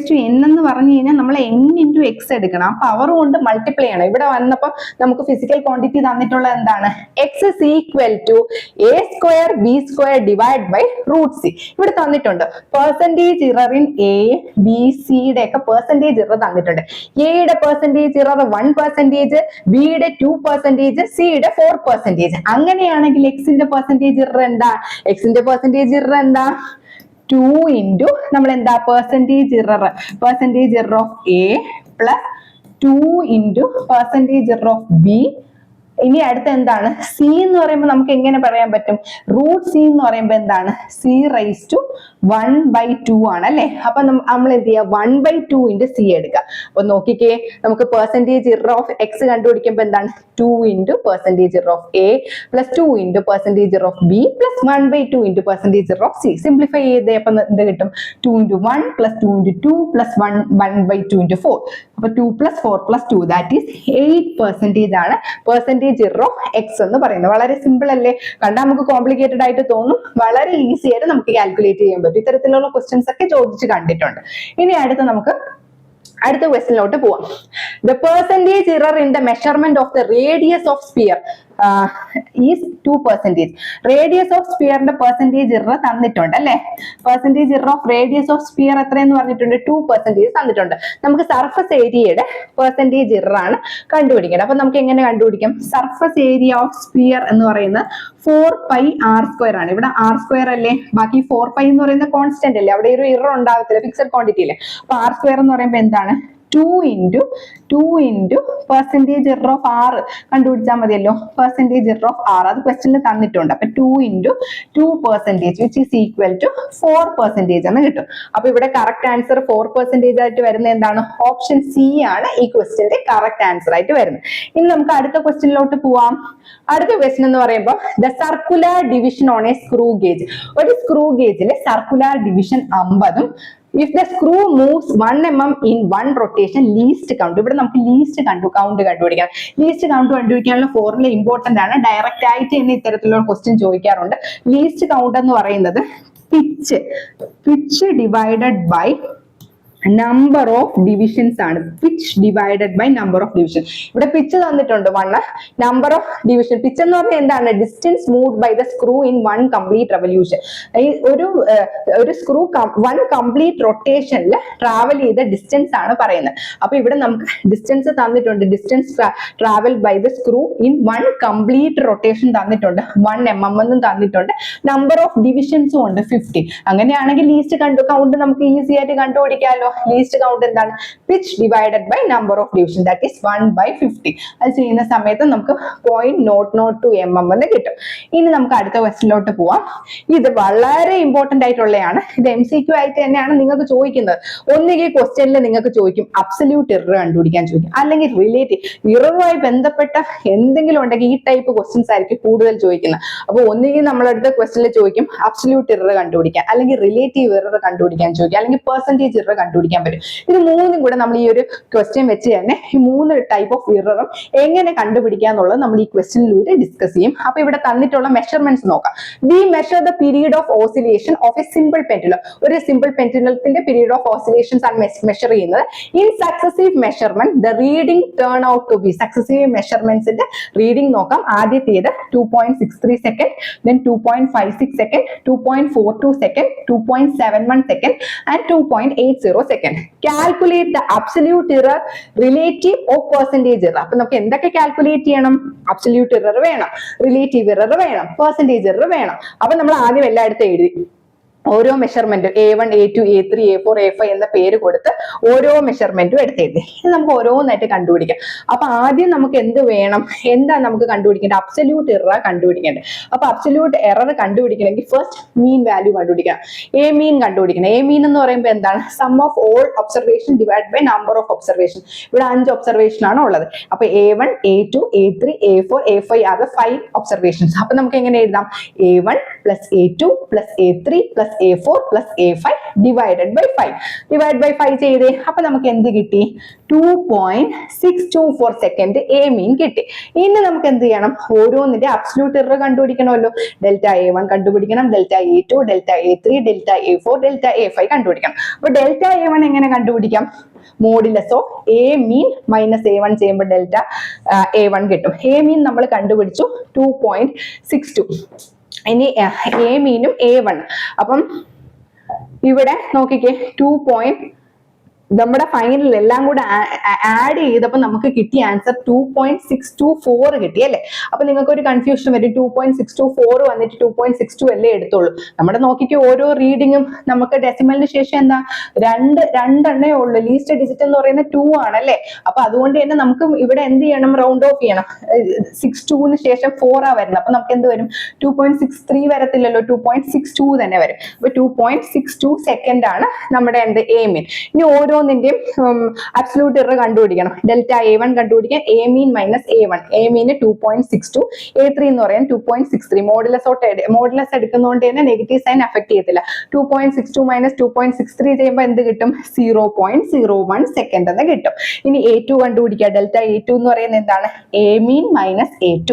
ടു n എന്ന് പറഞ്ഞു കഴിഞ്ഞാൽ നമ്മൾ n into x എടുക്കണം. ആ പവർ കൊണ്ട് മൾട്ടിപ്ലൈ ചെയ്യണം. ഇവിടെ വന്നപ്പോൾ നമുക്ക് ഫിസിക്കൽ ക്വാണ്ടിറ്റി തന്നിട്ടുള്ള എന്താണ്? x is equal to a square b square divided by root c. ഇവിടെ തന്നിട്ടുണ്ട് percentage error in a b c യുടെ ഒക്കെ പെർസെന്റേജ് ഇറർ തന്നിട്ടുണ്ട്. a യുടെ പെർസെന്റേജ് ഇറർ 1%, b യുടെ 2%, c യുടെ 4%. അങ്ങനെയാണെങ്കിൽ x ന്റെ പെർസെന്റേജ് ഇറർ എന്താ? x ന്റെ പെർസെന്റേജ് ഇറർ എന്താ? 2 into നമ്മൾ എന്താ? Percentage error of A plus 2 into percentage error of B. ഇനി അടുത്ത എന്താണ്? സി എന്ന് പറയുമ്പോൾ നമുക്ക് എങ്ങനെ പറയാൻ പറ്റും? റൂട്ട് സി എന്ന് പറയുമ്പോൾ എന്താണ്? c റൈസ് ടു 1/2 ആണ് അല്ലെ? അപ്പൊ നമ്മൾ എന്ത് ചെയ്യുക? 1/2 into c എടുക്കുക. അപ്പൊ നോക്കിക്കേ, നമുക്ക് പെർസെന്റേജ് ഇറർ ഓഫ് എക്സ് കണ്ടുപിടിക്കുമ്പോൾ എന്താണ്? 2 into percentage error of A plus 2 into percentage error of B plus 1/2 into percentage error of C. Simplify ചെയ്തേ അപ്പൊ എന്ത് കിട്ടും? 2 into 1 plus 2 into 2 plus 1/2 into 4. അപ്പൊ 2 plus 4 plus 2 that is 8% ആണ് പെർസെന്റേജ് ഇറർ ഓഫ് എക്സ് എന്ന് പറയുന്നത്. വളരെ സിമ്പിൾ അല്ലേ? കണ്ടാൽ നമുക്ക് കോംപ്ലിക്കേറ്റഡ് ആയിട്ട് തോന്നും. വളരെ ഈസി ആയിട്ട് നമുക്ക് കാൽക്കുലേറ്റ് ചെയ്യാൻ പറ്റും. ഇത്തരത്തിലുള്ള ക്വസ്റ്റ്യൻസ് ഒക്കെ ചോദിച്ച് കണ്ടിട്ടുണ്ട്. ഇനി അടുത്ത ക്വസ്റ്റ്യനിലോട്ട് പോവാം. The percentage error in the measurement of the radius of sphere is 2%. Radius of സ്ഫിയറിന്റെ പെർസെന്റേജ് ഇറർ തന്നിട്ടുണ്ട് അല്ലെ? Percentage error of radius of sphere എത്രയെന്ന് പറഞ്ഞിട്ടുണ്ട്? 2% തന്നിട്ടുണ്ട്. നമുക്ക് സർഫസ് ഏരിയയുടെ പെർസെന്റേജ് ഇറർ ആണ് കണ്ടുപിടിക്കേണ്ടത്. അപ്പൊ നമുക്ക് എങ്ങനെ കണ്ടുപിടിക്കാം? സർഫസ് ഏരിയ ഓഫ് സ്ഫിയർ എന്ന് പറയുന്നത് 4πr² ആണ്. ഇവിടെ r² അല്ലേ? ബാക്കി 4π എന്ന് പറയുന്ന കോൺസ്റ്റന്റ് അല്ലേ? അവിടെ ഒരു ഇറർ ഉണ്ടാകത്തില്ല, ഫിക്സഡ് ക്വാണ്ടിറ്റി അല്ലേ? അപ്പൊ r² എന്ന് പറയുമ്പോൾ എന്താണ്? 2 into percentage error of r കണ്ടുപിടിച്ചാൽ മതിയല്ലോ. പെർസെന്റേജ് ഇറർ ഓഫ് r അത് ക്വസ്റ്റ്യനിൽ തന്നിട്ടുണ്ട്. അപ്പൊ 2 into 2% which is equal to 4% എന്ന് കിട്ടും. അപ്പൊ ഇവിടെ കറക്റ്റ് ആൻസർ 4% ആയിട്ട് വരുന്നത് എന്താണ്? ഓപ്ഷൻ സി ആണ് ഈ ക്വസ്റ്റ്യന്റെ കറക്റ്റ് ആൻസർ ആയിട്ട് വരുന്നത്. ഇനി നമുക്ക് അടുത്ത ക്വസ്റ്റ്യനിലോട്ട് പോവാം. അടുത്ത ക്വസ്റ്റ്യൻ എന്ന് പറയുമ്പോൾ the circular division on a screw gauge. ഒരു സ്ക്രൂ ഗേജിലെ circular division 50. If the screw moves 1 mm in one rotation, least count. ഇവിടെ നമുക്ക് ലീസ്റ്റ് കൗണ്ട് കണ്ടുപിടിക്കാം. ലീസ്റ്റ് കൗണ്ട് കണ്ടുപിടിക്കാനുള്ള ഫോർമുല ഇമ്പോർട്ടന്റ് ആണ്. ഡയറക്റ്റ് ആയിട്ട് തന്നെ ഇത്തരത്തിലുള്ള ക്വസ്റ്റ്യൻ ചോദിക്കാറുണ്ട്. ലീസ്റ്റ് കൗണ്ട് എന്ന് പറയുന്നത് pitch divided by number of divisions ആണ്. Pitch divided by number of division. ഇവിടെ പിച്ച് തന്നിട്ടുണ്ട് 1. നമ്പർ ഓഫ് ഡിവിഷൻ, പിച്ച് എന്ന് പറഞ്ഞാൽ എന്താണ്? Distance moved by the screw in 1 complete revolution. ഒരു സ്ക്രൂ 1 കംപ്ലീറ്റ് റൊട്ടേഷനിൽ ട്രാവൽ ചെയ്ത ഡിസ്റ്റൻസ് ആണ് പറയുന്നത്. അപ്പൊ ഇവിടെ നമുക്ക് ഡിസ്റ്റൻസ് തന്നിട്ടുണ്ട്. Distance travel by the screw in 1 complete rotation തന്നിട്ടുണ്ട്. 1 mm എന്നും തന്നിട്ടുണ്ട്. നമ്പർ ഓഫ് ഡിവിഷൻസും ഉണ്ട് 50. അങ്ങനെയാണെങ്കിൽ ലീസ്റ്റ് കൗണ്ട് നമുക്ക് ഈസി ആയിട്ട് കണ്ടുപിടിക്കാമല്ലോ. ലീസ്റ്റ് കൗണ്ട് എന്താണ്? Pitch divided by number of division, that is 1/50. അത് ചെയ്യുന്ന സമയത്ത് നമുക്ക് 0.002 mm എന്ന് കിട്ടും. ഇനി നമുക്ക് അടുത്ത ക്വസ്റ്റ്യനിലോട്ട് പോവാം. ഇത് വളരെ ഇമ്പോർട്ടന്റ് ആയിട്ടുള്ളതാണ്. ഇത് MCQ ആയിട്ട് തന്നെയാണ് നിങ്ങൾക്ക് ചോദിക്കുന്നത്. ഒന്നുകിൽ ക്വസ്റ്റ്യനിൽ നിങ്ങൾക്ക് ചോദിക്കും അബ്സല്യൂട്ട് എറർ കണ്ടുപിടിക്കാൻ ചോദിക്കും, അല്ലെങ്കിൽ റിലേറ്റീവ് എററുമായി ബന്ധപ്പെട്ട എന്തെങ്കിലും ഉണ്ടെങ്കിൽ ഈ ടൈപ്പ് ക്വസ്റ്റ്യൻസ് ആയിരിക്കും കൂടുതൽ ചോദിക്കുന്നത്. അപ്പോൾ ഒന്നുകിൽ നമ്മളടുത്ത ക്വസ്റ്റ്യനിൽ ചോദിക്കും അബ്സല്യൂട്ട് എറർ കണ്ടുപിടിക്കാൻ, അല്ലെങ്കിൽ റിലേറ്റീവ് എറർ കണ്ടുപിടിക്കാൻ ചോദിക്കും, അല്ലെങ്കിൽ പെർസെന്റേജ് എറർ കണ്ടുപിടിക്കാൻ പറ്റും. ഇത് മൂന്നും കൂടെ നമ്മൾ ഈ ഒരു ക്വസ്റ്റ്യൻ വെച്ച് തന്നെ ഈ 3 ടൈപ്പ് ഓഫ് എററും എങ്ങനെ കണ്ടുപിടിക്കാന്നുള്ളത് നമ്മൾ ഈ ക്വസ്റ്റ്യനിലൂടെ ഡിസ്കസ് ചെയ്യും. അപ്പൊ ഇവിടെ തന്നിട്ടുള്ള മെഷർമെന്റ്സ് നോക്കാം. We measure the period of oscillation of a simple pendulum. ഒരു സിമ്പിൾ പെൻഡുലത്തിന്റെ പീരീഡ് ഓഫ് ഓസിലേഷൻസ് ആണ് മെഷർ ചെയ്യുന്നത്. In successive measurement the reading turn out to be. Successive മെഷർമെന്റ്സിന്റെ റീഡിംഗ് നോക്കാം. ആദ്യത്തേത് 2.63 second, then 2.56 second, 2.42 second, 2.71 second and 2.80 second. Calculate the absolute error, relative or percentage error. അപ്പൊ നമുക്ക് എന്തൊക്കെ കാൽക്കുലേറ്റ് ചെയ്യണം? അബ്സല്യൂട്ട് എറർ വേണം, റിലേറ്റീവ് എറർ വേണം, പെർസെന്റേജ് എറർ വേണം. അപ്പൊ നമ്മൾ ആദ്യം എല്ലായിടത്തും എഴുതി ഓരോ മെഷർമെന്റും A1, A2, A3, A4, A5 എന്ന പേര് കൊടുത്ത് ഓരോ മെഷർമെന്റും എടുത്തെഴുതി. ഇത് നമുക്ക് ഓരോന്നായിട്ട് കണ്ടുപിടിക്കാം. അപ്പൊ ആദ്യം നമുക്ക് എന്ത് വേണം? എന്താ നമുക്ക് കണ്ടുപിടിക്കേണ്ടത്? അബ്സല്യൂട്ട് എറർ കണ്ടുപിടിക്കേണ്ടത്. അപ്പൊ അബ്സല്യൂട്ട് എറർ കണ്ടുപിടിക്കണമെങ്കിൽ ഫസ്റ്റ് മീൻ വാല്യൂ കണ്ടുപിടിക്കണം. എ മീൻ കണ്ടുപിടിക്കണം. എ മീൻ എന്ന് പറയുമ്പോൾ എന്താണ്? Sum of all observation divide by number of observation. ഇവിടെ 5 ഒബ്സർവേഷൻ ആണ് ഉള്ളത്. അപ്പൊ A1, A2, A3, A4, A5 are the 5 observations. അപ്പൊ നമുക്ക് എങ്ങനെ എഴുതാം? A1 plus A2 plus A3 plus A4 plus A5 divided by 5. Divide by 5 ചെയ്തേ. അപ്പൊ നമുക്ക് എന്ത് കിട്ടി? 2.624 സെക്കൻഡ് എ മീൻ കിട്ടി. ഇനി നമുക്ക് എന്ത് ചെയ്യണം? ഓരോന്നിന്റെ അബ്സല്യൂട്ട് എറർ കണ്ടുപിടിക്കണമല്ലോ. ഡെൽറ്റ A1 കണ്ടുപിടിക്കണം, delta A2, delta A3, delta A4, delta A5 കണ്ടുപിടിക്കണം. അപ്പൊ ഡെൽറ്റ A1 എങ്ങനെ കണ്ടുപിടിക്കാം? Modulus of A mean minus A1 ചെയ്യുമ്പോൾ ഡെൽറ്റ A1 കിട്ടും. എ മീൻ നമ്മൾ കണ്ടുപിടിച്ചു 2.62. ഇനി എ മീനും A1. അപ്പം ഇവിടെ നോക്കിക്കേ, നമ്മുടെ ഫൈനൽ എല്ലാം കൂടെ ആഡ് ചെയ്തപ്പോൾ നമുക്ക് കിട്ടിയ ആൻസർ 2.624 കിട്ടി അല്ലേ? അപ്പൊ നിങ്ങൾക്ക് ഒരു കൺഫ്യൂഷൻ വരും. 2.624 വന്നിട്ട് 2.62 അല്ലേ എടുത്തോളൂ. നമ്മുടെ നോക്കിക്കേ, ഓരോ റീഡിങ്ങും നമുക്ക് ഡെസിമലിന് ശേഷം എന്താ? രണ്ടെണ്ണേ ഉള്ളൂ. ലീസ്റ്റ് ഡിജിറ്റ് എന്ന് പറയുന്നത് 2 ആണല്ലേ? അപ്പൊ അതുകൊണ്ട് തന്നെ നമുക്ക് ഇവിടെ എന്ത് ചെയ്യണം? റൗണ്ട് ഓഫ് ചെയ്യണം. 62ന് ശേഷം 4 ആ വരുന്നത്. അപ്പൊ നമുക്ക് എന്ത് വരും? 2.63 വരത്തില്ലല്ലോ, 2.62 തന്നെ വരും. അപ്പൊ 2.62 സെക്കൻഡ് ആണ് നമ്മുടെ എന്ത്? എ മീൻ. ഇനി ഓരോ അബ്സല്യൂട്ട് എറർ കണ്ടുപിടിക്കണം. ഡെൽറ്റ A1 കണ്ടുപിടിക്കാൻ A mean minus A1. A മീന് 2.62, A3 എന്ന് പറയാൻ 2.63. മോഡുലസ് എടുക്കുന്നതുകൊണ്ട് തന്നെ നെഗറ്റീവ് സൈൻ അഫക്ട് ചെയ്യത്തില്ല. 2.62 മൈനസ് 2.63 ചെയ്യുമ്പോൾ എന്ത് കിട്ടും? 0.01 സെക്കൻഡ് എന്ന് കിട്ടും. ഇനി A2 കണ്ടുപിടിക്കുക. ഡെൽറ്റ A2 എന്ന് പറയുന്നത് എന്താണ്? A mean minus A2.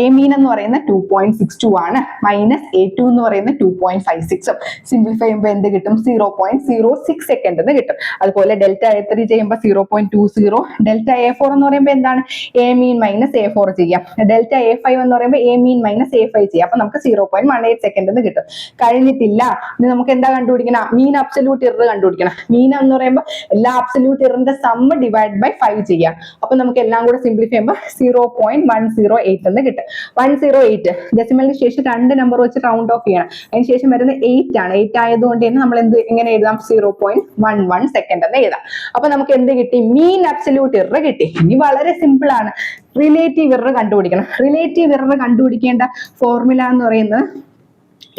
A mean എന്ന് പറയുന്നത് 2.62 ആണ്, മൈനസ് A2 എന്ന് പറയുന്നത് 2.56. സിംപ്ലിഫൈ ചെയ്യുമ്പോൾ എന്ത് കിട്ടും? 0.06 സെക്കൻഡ് എന്ന് കിട്ടും. അതുപോലെ ഡെൽറ്റ A3 ചെയ്യുമ്പോൾ 0.20. ഡെൽറ്റ A4 എന്ന് പറയുമ്പോൾ എന്താണ്? എ മീൻ മൈനസ് A4 ചെയ്യാം. ഡെൽറ്റ A5 എന്ന് പറയുമ്പോൾ എ മീൻ മൈനസ് A5 ചെയ്യാം. അപ്പൊ നമുക്ക് 0.18 സെക്കൻഡ് എന്ന് കിട്ടും. കഴിഞ്ഞിട്ടില്ല. ഇനി നമുക്ക് എന്താ കണ്ടുപിടിക്കണം? മീൻ അബ്സല്യൂട്ട് എറർ കണ്ടുപിടിക്കണം. മീൻ എന്ന് പറയുമ്പോൾ എല്ലാ അബ്സല്യൂട്ട് എററിന്റെ സമ്മ് ഡിവൈഡ് ബൈ 5 ചെയ്യാം. അപ്പൊ നമുക്ക് എല്ലാം കൂടെ സിംപ്ലിഫൈ ചെയ്യുമ്പോൾ 0.108 എന്ന് കിട്ടും. 108 ഡെസിമലിന് ശേഷം 2 നമ്പർ വെച്ച് റൗണ്ട് ഓഫ് ചെയ്യണം. അതിന് ശേഷം വരുന്നത് 8 ആണ്. 8 ആയതുകൊണ്ട് തന്നെ നമ്മൾ എങ്ങനെ എഴുതാം? 0.11 സെക്കൻഡ് എന്ന് എഴുതാം. അപ്പൊ നമുക്ക് എന്ത് കിട്ടി? മീൻ അബ്സല്യൂട്ട് എറർ കിട്ടി. ഇനി വളരെ സിമ്പിൾ ആണ്. റിലേറ്റീവ് എറർ കണ്ടുപിടിക്കണം. റിലേറ്റീവ് എറർ കണ്ടുപിടിക്കേണ്ട ഫോർമുല എന്ന് പറയുന്നത്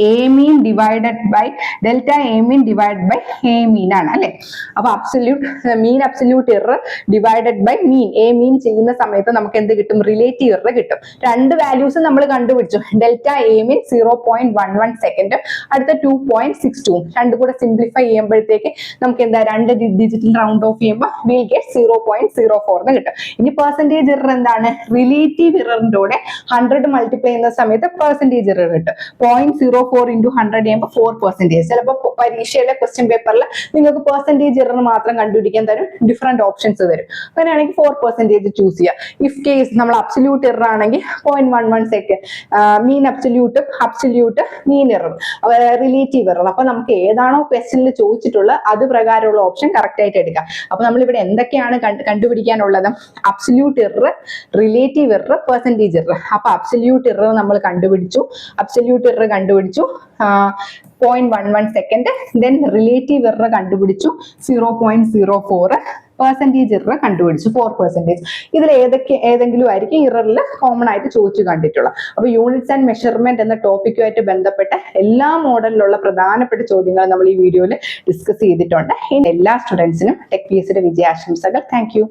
a mean divided by delta a mean divide by a mean ആണ് അല്ലെ? അപ്പൊ mean absolute error divided by mean, a mean ചെയ്യുന്ന സമയത്ത് നമുക്ക് എന്ത് കിട്ടും? റിലേറ്റീവ് എറർ കിട്ടും. 2 വാല്യൂസ് നമ്മൾ കണ്ടുപിടിച്ചു. ഡെൽറ്റ എ മീൻ 0.11 സെക്കൻഡ്, അടുത്ത 2.62. 2 കൂടെ സിംപ്ലിഫൈ ചെയ്യുമ്പോഴത്തേക്ക് നമുക്ക് എന്താ? 2 ഡിജിറ്റിൽ റൗണ്ട് ഓഫ് ചെയ്യുമ്പോൾ വിൽ ഗെറ്റ് 0.04 എന്ന് കിട്ടും. ഇനി പെർസെന്റേജ് എറർ എന്താണ്? റിലേറ്റീവ് എററിന്റെ കൂടെ 100 മൾട്ടിപ്ലൈ ചെയ്യുന്ന സമയത്ത് പെർസെന്റേജ് എറർ കിട്ടും. 0.04 into 100 ചെയ്യുമ്പോൾ 4%. ചിലപ്പോൾ പരീക്ഷയിലെ ക്വസ്റ്റ്യൻ പേപ്പറിൽ നിങ്ങൾക്ക് പെർസെൻറ്റേജ് എറർ മാത്രം കണ്ടുപിടിക്കാൻ തരും, ഡിഫറെന്റ് ഓപ്ഷൻസ് തരും. അങ്ങനെയാണെങ്കിൽ 4% ചൂസ് ചെയ്യുക. ഇഫ് കേസ് നമ്മൾ അബ്സല്യൂട്ട് എറർ ആണെങ്കിൽ 0.11 സെക്കൻഡ്, മീൻ അബ്സല്യൂട്ടും അബ്സല്യൂട്ട് മീൻ എററും, റിലേറ്റീവ് എറർ. അപ്പൊ നമുക്ക് ഏതാണോ ക്വസ്റ്റ്യനിൽ ചോദിച്ചിട്ടുള്ളത് അത് പ്രകാരമുള്ള ഓപ്ഷൻ കറക്റ്റ് ആയിട്ട് എടുക്കാം. അപ്പൊ നമ്മളിവിടെ എന്തൊക്കെയാണ് കണ്ടുപിടിക്കാനുള്ളത്? Absolute error, relative error, percentage error. അപ്പൊ അബ്സല്യൂട്ട് എറർ നമ്മൾ കണ്ടുപിടിച്ചു. 0.11 സെക്കൻഡ്. ദെൻ റിലേറ്റീവ് എറർ കണ്ടുപിടിച്ചു 0.04. പെർസെൻറ്റേജ് എറർ കണ്ടുപിടിച്ചു 4%. ഇതിൽ ഏതെങ്കിലും ആയിരിക്കും ഇററിൽ കോമൺ ആയിട്ട് ചോദിച്ചു കണ്ടിട്ടുള്ളത്. അപ്പൊ യൂണിറ്റ്സ് ആൻഡ് മെഷർമെന്റ് എന്ന ടോപ്പിക്കുമായിട്ട് ബന്ധപ്പെട്ട എല്ലാ മോഡലിലുള്ള പ്രധാനപ്പെട്ട ചോദ്യങ്ങൾ നമ്മൾ ഈ വീഡിയോയിൽ ഡിസ്കസ് ചെയ്തിട്ടുണ്ട്. എല്ലാ സ്റ്റുഡൻസിനും ടെക് PSCയുടെ വിജയാശംസകൾ. Thank U.